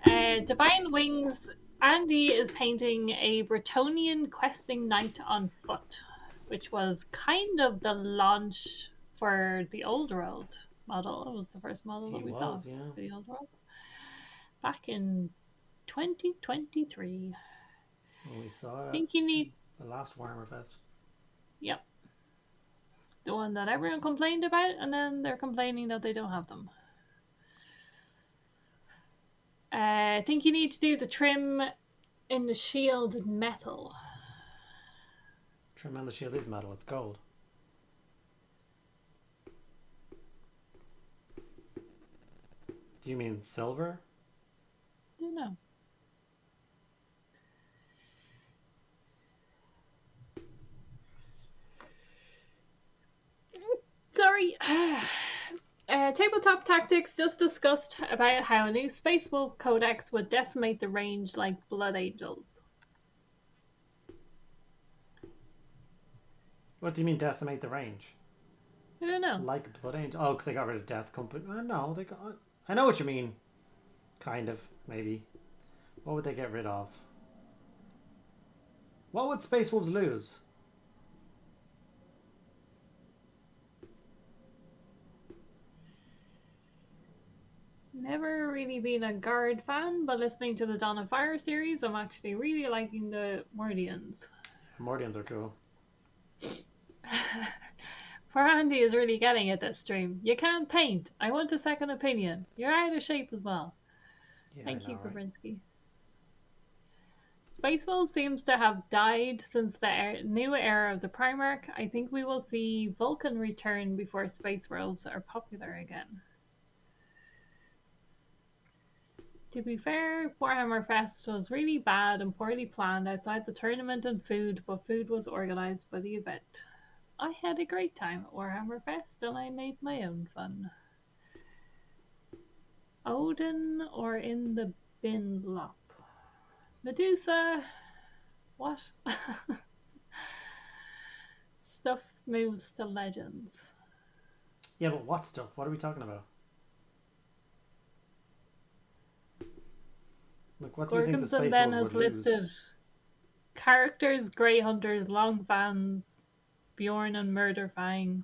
Divine Wings. Andy is painting a Bretonnian questing knight on foot, which was kind of the launch for the Old World model. It was the first model that we saw for the Old World back in 2023. Well, we saw I think you need the last Warhammer Fest. Yep. The one that everyone complained about, and then they're complaining that they don't have them. I think you need to do the trim in the shield metal. Trim on the shield is metal, it's gold. Do you mean silver? I don't know. Sorry. Tabletop Tactics just discussed about how a new Space Wolf Codex would decimate the range like Blood Angels. What do you mean decimate the range? I don't know. Like Blood Angel? Oh, because they got rid of Death Company. No, they got... I know what you mean. Kind of, maybe. What would they get rid of? What would Space Wolves lose? Never really been a Guard fan, but listening to the Dawn of Fire series, I'm actually really liking the Mordians. Mordians are cool. Poor Andy is really getting it this stream. You can't paint. I want a second opinion. You're out of shape as well. Yeah, Thank you, right? Kabrinsky. Space Wolf seems to have died since the new era of the Primarch. I think we will see Vulcan return before Space Wolves are popular again. To be fair, Warhammer Fest was really bad and poorly planned outside the tournament and food, but food was organised by the event. I had a great time at Warhammer Fest and I made my own fun. Odin or in the bin lop? Medusa? What? Stuff moves to legends. Yeah, but what stuff? What are we talking about? Like, what do you think the Gorgons and Space then Wolves has would lose? listed characters: Grey Hunters, Longfans, Bjorn and Murderfang,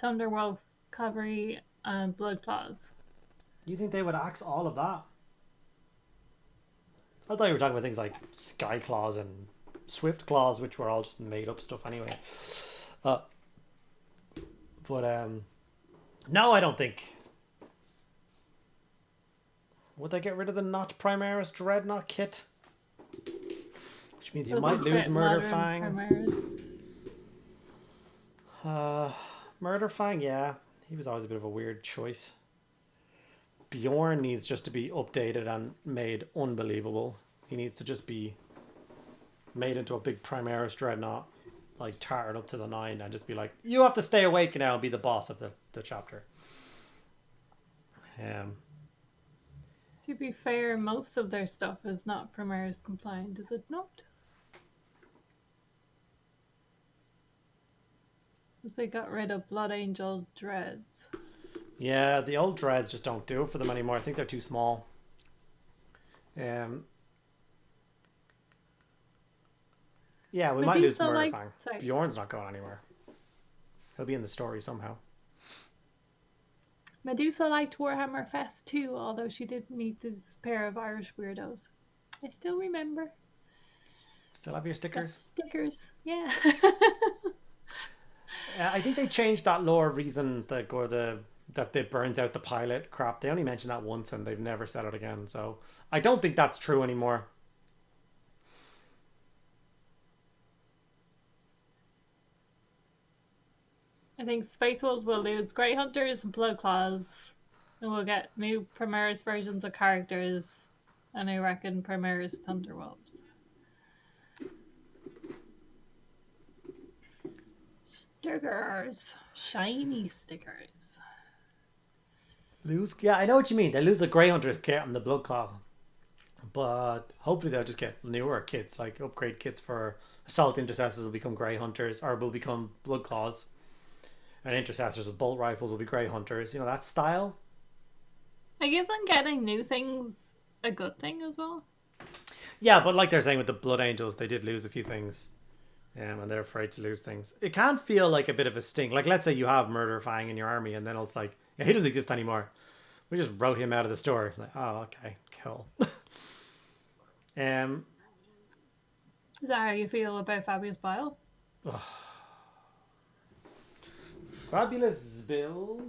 Thunderwolf, Cavalry, and Bloodclaws. You think they would axe all of that? I thought you were talking about things like Sky Claws and Swift Claws, which were all just made up stuff anyway. But no, I don't think. Would they get rid of the not Primaris Dreadnought kit? Which means you might lose Murderfang. Murderfang, yeah. He was always a bit of a weird choice. Bjorn needs just to be updated and made unbelievable. He needs to just be made into a big Primaris Dreadnought, like tarred up to the 9, and just be like, you have to stay awake now and be the boss of the chapter. To be fair, most of their stuff is not Primaris compliant, is it not? Because they got rid of Blood Angel Dreads. Yeah, the old Dreads just don't do it for them anymore. I think they're too small. Yeah, we might lose Murderfang. Bjorn's not going anywhere. He'll be in the story somehow. Medusa liked Warhammer Fest too, although she did meet this pair of Irish weirdos. I still remember. Still have your stickers? Got stickers, yeah. I think they changed that lore reason that they burns out the pilot crap. They only mentioned that once and they've never said it again. So I don't think that's true anymore. I think Space Wolves will lose Grey Hunters and Bloodclaws. And we'll get new Primaris versions of characters. And I reckon Primaris Thunderwolves. Stickers. Shiny stickers. Lose? Yeah, I know what you mean. They lose the Grey Hunters kit and the Bloodclaw. But hopefully they'll just get newer kits, like upgrade kits for Assault Intercessors will become Grey Hunters, or will become Bloodclaws. And Intercessors with bolt rifles will be Grey Hunters. You know, that style. I guess I'm getting new things a good thing as well. Yeah, but like they're saying with the Blood Angels, they did lose a few things. And they're afraid to lose things. It can feel like a bit of a sting. Like, let's say you have Murderfang in your army, and then it's like, yeah, he doesn't exist anymore. We just wrote him out of the store. Like, oh, okay, cool. Is that how you feel about Fabulous Bile? Fabulous Bill.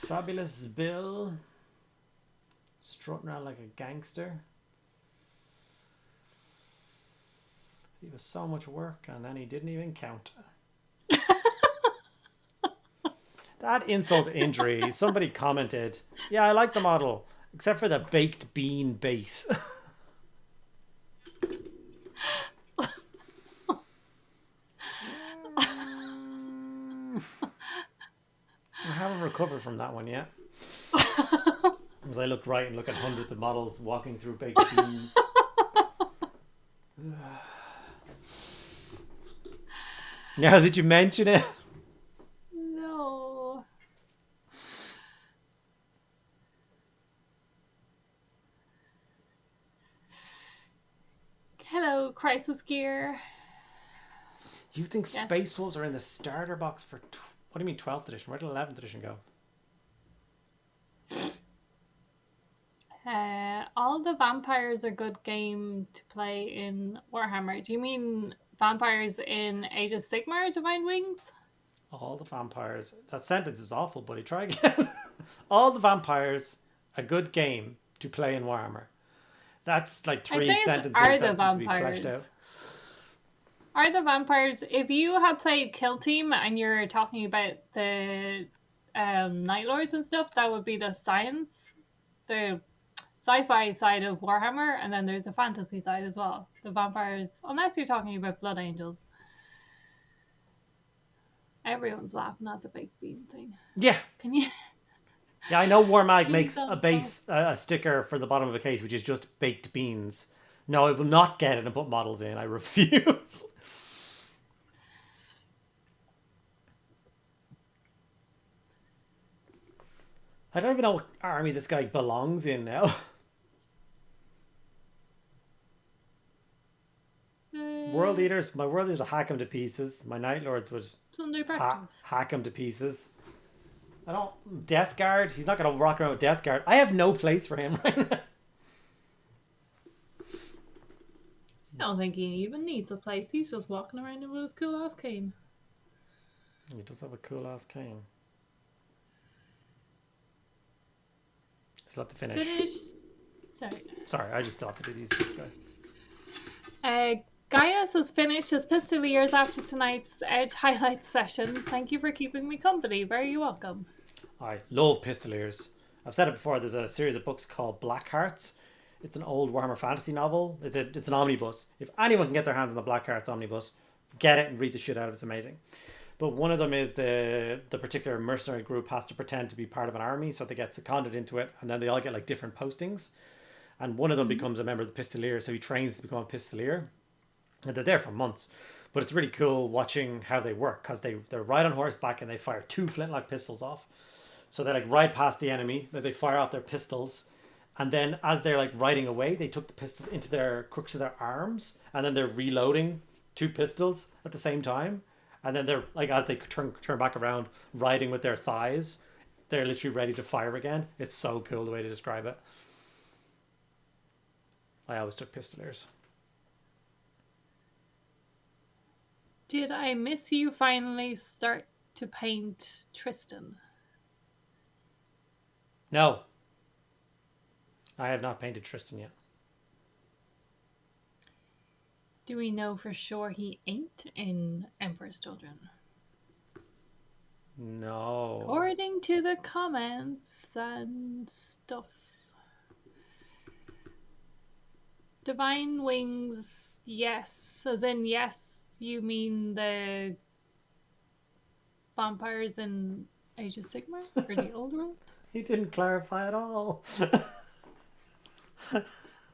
Fabulous Bill. Strutting around like a gangster. He was so much work and then he didn't even count. That insult to injury. Somebody commented, yeah, I like the model, except for the baked bean base. I haven't recovered from that one yet. As I looked right and look at hundreds of models walking through baked beans. Now did you mention it? No. Hello, Crisis Gear. You think Space Wolves are in the starter box for... what do you mean 12th edition? Where did 11th edition go? All the vampires are good game to play in Warhammer. Do you mean vampires in Age of Sigmar, Divine Wings? All the vampires... that sentence is awful, buddy. Try again. All the vampires, a good game to play in Warhammer. That's like 3 sentences that need to be fleshed out. Are the vampires... if you have played Kill Team and you're talking about the Night Lords and stuff, that would be the science the sci-fi side of Warhammer, and then there's a fantasy side as well. The vampires, unless you're talking about blood angels. Everyone's laughing at the baked bean thing. Yeah. Can you? Yeah, I know Warmag makes Please a don't base, a sticker for the bottom of a case, which is just baked beans. No, I will not get it and put models in. I refuse. I don't even know what army this guy belongs in now. World Eaters, my World Eaters will hack him to pieces. My Night Lords would Sunday practice. hack him to pieces. I don't. Death Guard, he's not going to rock around with Death Guard. I have no place for him right now. I don't think he even needs a place. He's just walking around with his cool ass cane. He does have a cool ass cane. Still have to finish. Sorry, I just still have to do these. This guy. Gaius has finished his Pistoliers after tonight's Edge highlights session. Thank you for keeping me company. Very welcome. I love Pistoliers. I've said it before. There's a series of books called Black Hearts. It's an old Warhammer fantasy novel. It's an omnibus. If anyone can get their hands on the Black Hearts omnibus, get it and read the shit out of it. It's amazing. But one of them is the particular mercenary group has to pretend to be part of an army, so they get seconded into it, and then they all get like different postings. And one of them becomes a member of the Pistolier, so he trains to become a Pistolier. And they're there for months. But it's really cool watching how they work, because they're right on horseback and they fire 2 flintlock pistols off. So they like ride past the enemy, they fire off their pistols, and then as they're like riding away, they took the pistols into their crooks of their arms, and then they're reloading 2 pistols at the same time. And then they're like, as they turn back around, riding with their thighs, they're literally ready to fire again. It's so cool the way to describe it. I always took Pistoliers. Did I miss you finally start to paint Tristan? No. I have not painted Tristan yet. Do we know for sure he ain't in Emperor's Children? No. According to the comments and stuff. Divine Wings, yes. As in, yes, you mean the vampires in Age of Sigmar? Or the Old World? He didn't clarify at all.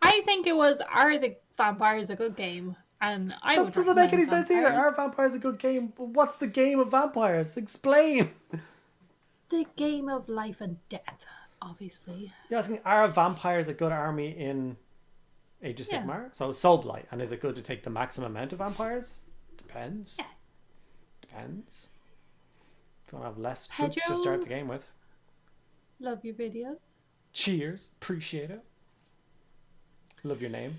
I think it was, are the vampires a good game? And I that would doesn't make any recommend sense either. Vampires. Are vampires a good game? But what's the game of vampires? Explain. The game of life and death, obviously. You're asking, are vampires a good army in Age of Yeah. Sigmar? So Soulblight. And is it good to take the maximum amount of vampires? Depends. Yeah. Depends. If you want to have less troops to Pedro. start the game with. Love your videos. Cheers. Appreciate it. Love your name.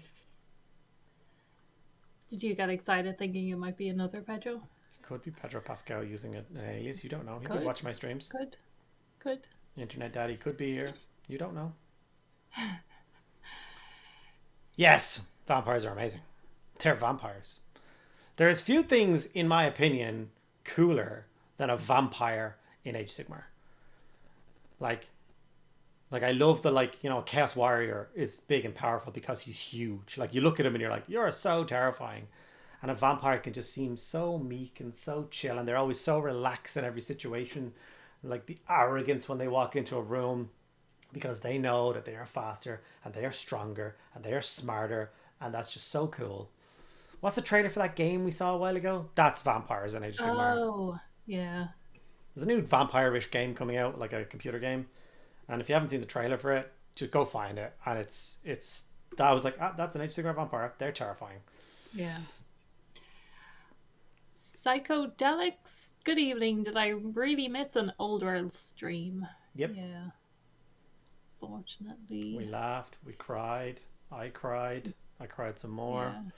Did you get excited thinking it might be another Pedro? It could be Pedro Pascal using an alias. You don't know. He could Could. watch my streams. Good. Internet Daddy could be here. You don't know. Yes, vampires are amazing. They're vampires. There's few things, in my opinion, cooler than a vampire in Age of Sigmar. Like I love the, like, you know, Chaos Warrior is big and powerful because he's huge. Like, you look at him and you're like, you're so terrifying. And a vampire can just seem so meek and so chill, and they're always so relaxed in every situation. Like the arrogance when they walk into a room, because they know that they are faster and they are stronger and they are smarter, and that's just so cool. What's the trailer for that game we saw a while ago? That's vampires in Age of Sigmar. Oh, yeah. There's a new vampire-ish game coming out, like a computer game. And if you haven't seen the trailer for it, just go find it. And it's I was like, that's an Age of Sigmar vampire. They're terrifying. Yeah. Psychedelics, good evening. Did I really miss an Old World stream? Yep. Yeah. Fortunately. We laughed. We cried. I cried some more. Yeah.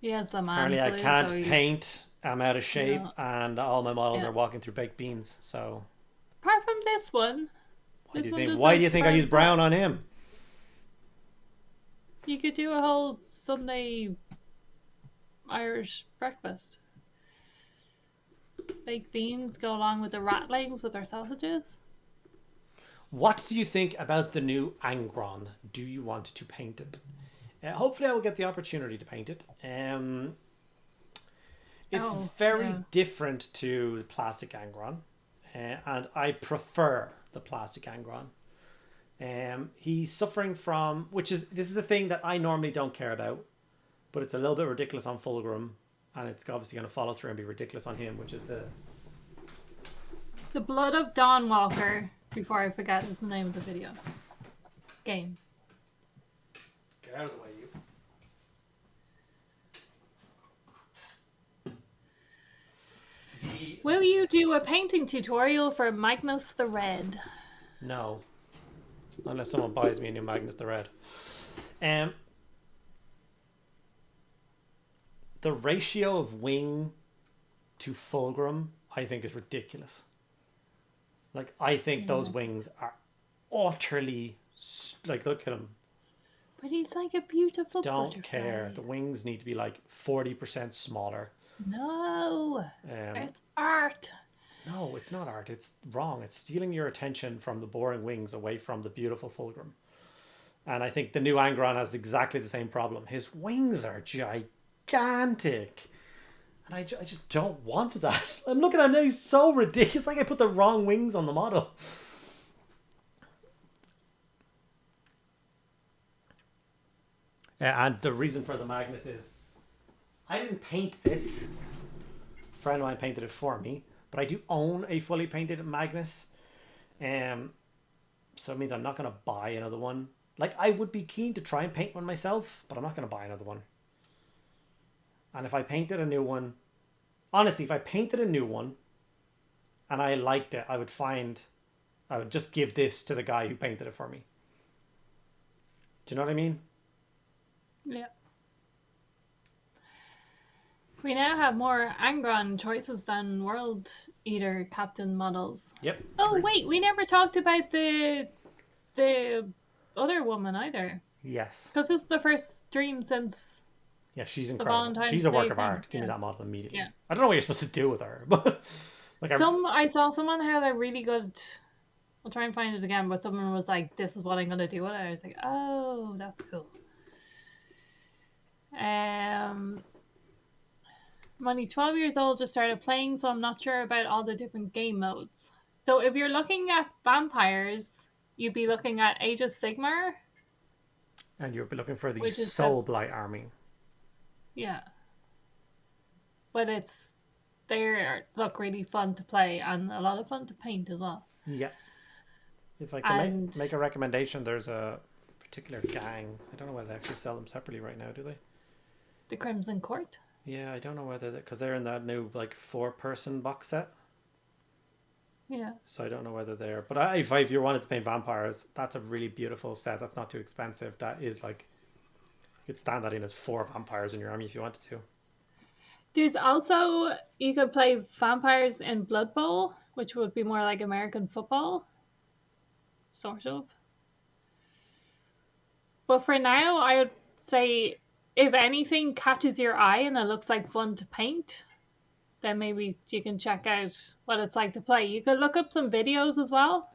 Yes, the man. Apparently I flew, can't so he's- paint. I'm out of shape, Yeah. and all my models Yeah. are walking through baked beans. So Apart from this one. why This do one you think? does Why like do you think I burn use brown on him? You could do a whole Sunday Irish breakfast. Baked beans go along with the ratlings with our sausages. What do you think about the new Angron? Do you want to paint it? Hopefully I will get the opportunity to paint it. It's Oh, very yeah. different to the plastic Angron, and I prefer the plastic Angron. He's suffering from, this is a thing that I normally don't care about, but it's a little bit ridiculous on Fulgrim, and it's obviously going to follow through and be ridiculous on him, which is The Blood of Dawnwalker, before I forget, is the name of the video. Game. Get out of the way, you. Will you do a painting tutorial for Magnus the Red? No. Unless someone buys me a new Magnus the Red. The ratio of wing to Fulgrim, I think, is ridiculous. Like, I think those wings are utterly... Like, look at him. But he's like a beautiful Don't butterfly. care. The wings need to be like 40% smaller. No. It's art. No, it's not art. It's wrong. It's stealing your attention from the boring wings away from the beautiful Fulgrim. And I think the new Angron has exactly the same problem. His wings are gigantic. And I just don't want that. I'm looking at him now. He's so ridiculous. It's like I put the wrong wings on the model. And the reason for the Magnus is I didn't paint this. A friend of mine painted it for me. But I do own a fully painted Magnus. So it means I'm not going to buy another one. Like, I would be keen to try and paint one myself, but I'm not going to buy another one. And if I painted a new one... Honestly, if I painted a new one and I liked it, I would just give this to the guy who painted it for me. Do you know what I mean? Yeah. We now have more Angron choices than World Eater Captain models. Yep. Oh, wait, we never talked about the other woman either. Yes. Because this is the first stream since... Yeah, she's incredible. She's a work of art. Give me that model immediately. Yeah. I don't know what you're supposed to do with her, but... like I saw someone had a really good... I'll try and find it again, but someone was like, this is what I'm going to do with it. I was like, oh, that's cool. I'm only 12 years old, just started playing, so I'm not sure about all the different game modes. So if you're looking at vampires, you'd be looking at Age of Sigmar. And you'll be looking for the Soul Blight army. Yeah. But they look really fun to play and a lot of fun to paint as well. Yeah. If I can make a recommendation, there's a particular gang. I don't know whether they actually sell them separately right now, do they? The Crimson Court? Yeah, I don't know whether... Because they're in that new, like, 4-person box set. Yeah. So I don't know whether they're... But if you wanted to paint vampires, that's a really beautiful set. That's not too expensive. That is, like... You could stand that in as 4 vampires in your army if you wanted to. There's also... You could play vampires in Blood Bowl, which would be more like American football. Sort of. But for now, I would say... If anything catches your eye and it looks like fun to paint, then maybe you can check out what it's like to play. You could look up some videos as well.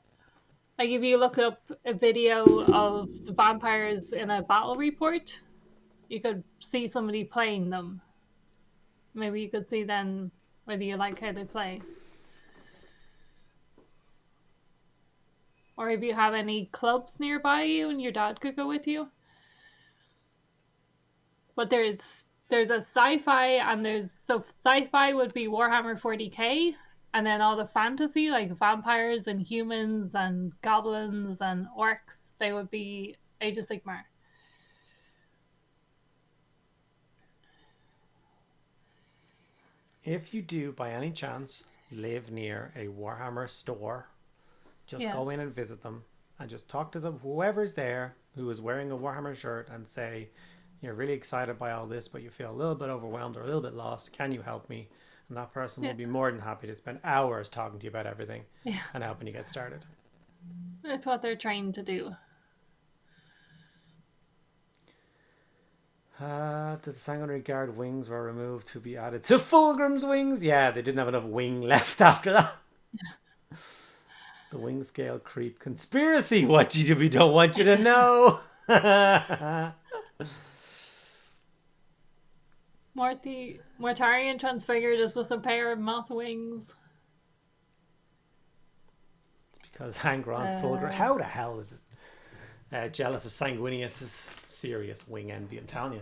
Like if you look up a video of the vampires in a battle report, you could see somebody playing them. Maybe you could see then whether you like how they play. Or if you have any clubs nearby you and your dad could go with you. But there's a sci-fi and sci-fi would be Warhammer 40k, and then all the fantasy like vampires and humans and goblins and orcs, they would be Age of Sigmar. If you do by any chance live near a Warhammer store, just go in and visit them and just talk to them, whoever's there who is wearing a Warhammer shirt, and say, you're really excited by all this, but you feel a little bit overwhelmed or a little bit lost. Can you help me? And that person will be more than happy to spend hours talking to you about everything and helping you get started. That's what they're trying to do. The Sanguinary Guard wings were removed to be added to Fulgrim's wings. Yeah, they didn't have enough wing left after that. The wing scale creep conspiracy. What we don't want you to know. Mortarian transfigured as just a pair of moth wings. It's because Hangron Fulgur. How the hell is this? Jealous of Sanguinius' serious wing envy. I'm telling you.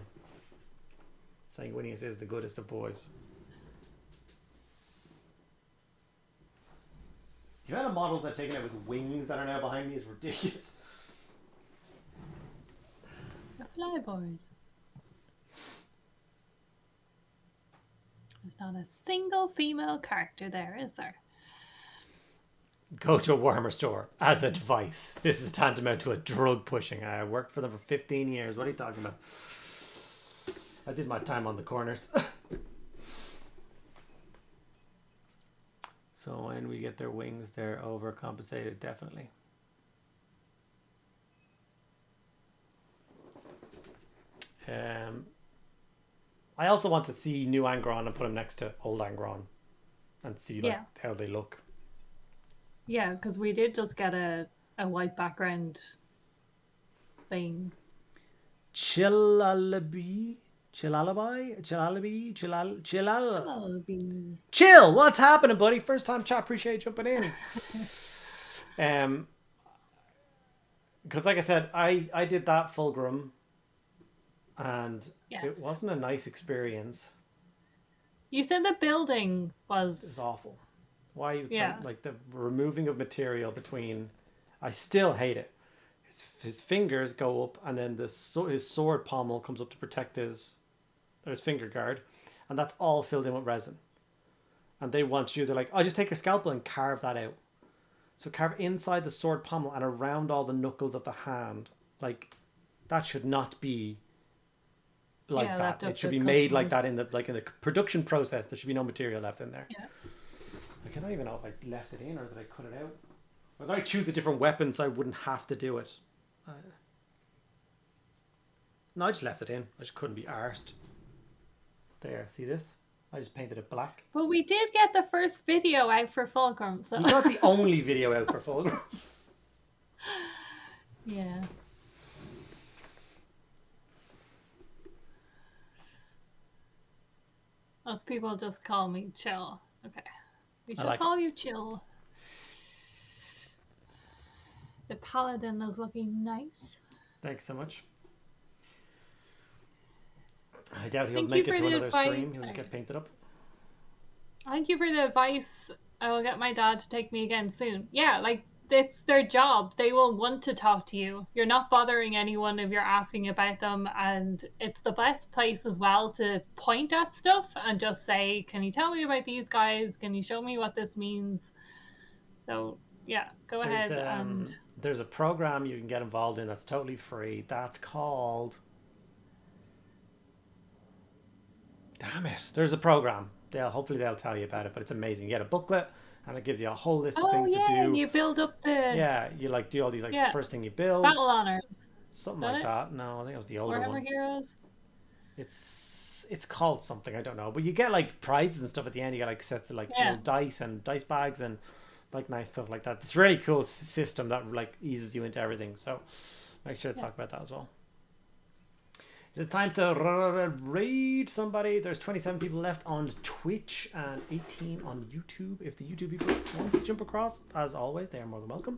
Sanguinius is the goodest of boys. The amount of models I've taken out with wings that are now behind me is ridiculous. The flyboys. There's not a single female character there, is there? Go to a Warhammer store as advice. This is tantamount to a drug pushing. I worked for them for 15 years. What are you talking about? I did my time on the corners. So when we get their wings, they're overcompensated, definitely. I also want to see new Angron and put them next to old Angron and see how they look. Yeah, because we did just get a white background thing. Chillalabi. Chill, what's happening, buddy? First time chat, appreciate you jumping in. Because like I said, I did that Fulgrim and it wasn't a nice experience. You said the building was awful. Why? Like the removing of material between, I still hate it. His fingers go up, and then his sword pommel comes up to protect his finger guard, and that's all filled in with resin. And they want you, they're like, oh, just take your scalpel and carve that out. So carve inside the sword pommel and around all the knuckles of the hand. Like, that should not be like that. It should be made like that in the production process. There should be no material left in there. Yeah. Like, I don't even know if I left it in or did I cut it out. Or did I choose a different weapon so I wouldn't have to do it? No, I just left it in. I just couldn't be arsed. There, see this? I just painted it black. But we did get the first video out for Fulgrim, so... We got the only video out for Fulgrim. Yeah. Most people just call me Chill. Okay. We should call you Chill. The paladin is looking nice. Thanks so much. I doubt he'll make it to another stream. He'll just get painted up. Thank you for the advice. I will get my dad to take me again soon. Yeah, like, it's their job. They will want to talk to you. You're not bothering anyone if you're asking about them, and it's the best place as well to point at stuff and just say, can you tell me about these guys? Can you show me what this means? So, yeah, go ahead. And there's a program you can get involved in that's totally free. That's called... Damn it. There's a program. Hopefully they'll tell you about it, but it's amazing. You get a booklet and it gives you a whole list of things to do. You build up the... Yeah, you like do all these, like the first thing you build. Battle honors. Something like that. No, I think it was the older Warhammer one. Heroes? It's called something, I don't know. But you get like prizes and stuff at the end. You get like sets of like little dice and dice bags and like nice stuff like that. It's a really cool system that like eases you into everything. So make sure to talk about that as well. It's time to raid somebody. There's 27 people left on Twitch and 18 on YouTube. If the YouTube people want to jump across, as always, they are more than welcome.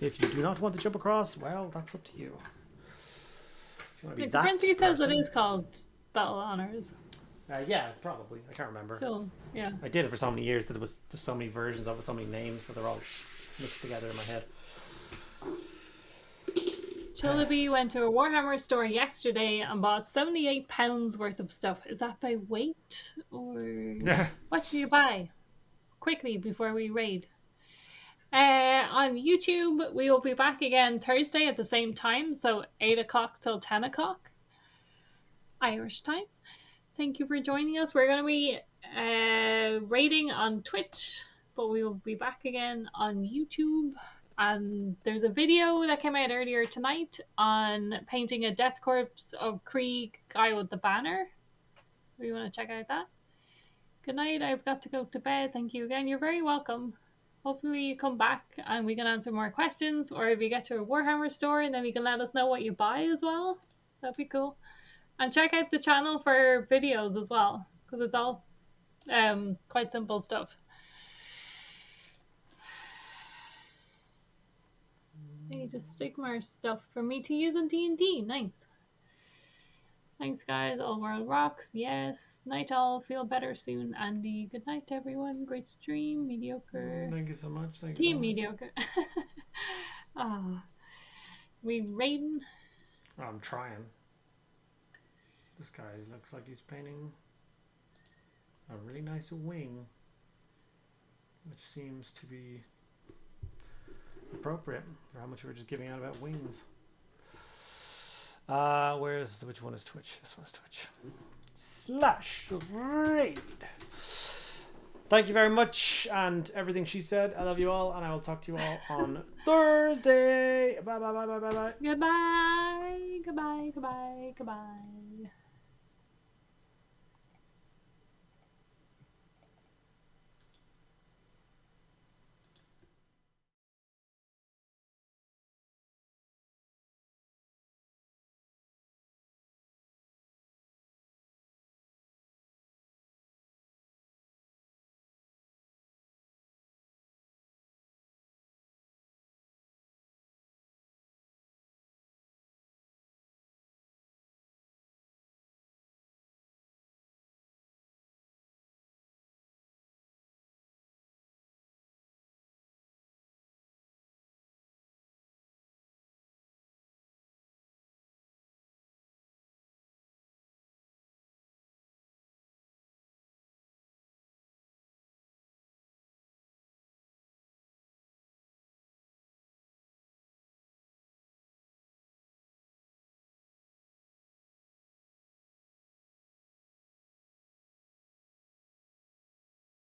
If you do not want to jump across, well, that's up to you. The Prince says it is called Battle Honors. Yeah, probably. I can't remember. So, yeah. I did it for so many years that there's so many versions of it, so many names, so they're all mixed together in my head. Chillaby went to a Warhammer store yesterday and bought £78 worth of stuff. Is that by weight? Or what did you buy? Quickly, before we raid. On YouTube, we will be back again Thursday at the same time, so 8 o'clock till 10 o'clock Irish time. Thank you for joining us. We're going to be raiding on Twitch, but we will be back again on YouTube. And there's a video that came out earlier tonight on painting a death corpse of Krieg guy with the banner. You want to check out that? Good night. I've got to go to bed. Thank you again. You're very welcome. hopefully you come back and we can answer more questions, or if you get to a Warhammer store and then you can let us know what you buy as well. That'd be cool. And check out the channel for videos as well, because it's all quite simple stuff. Age of Sigmar stuff for me to use in D&D. Nice. Thanks, guys. All world rocks. Yes. Night all. Feel better soon, Andy. Good night, everyone. Great stream. Mediocre. Thank you so much. Thank Team you so much. Mediocre. We raiding. I'm trying. This guy looks like he's painting a really nice wing, which seems to be appropriate for how much we're just giving out about wings. Which one is Twitch? This one's Twitch. /raid. Thank you very much and everything she said. I love you all, and I will talk to you all on Thursday. Bye bye bye bye bye bye. Goodbye. Goodbye. Goodbye. Goodbye.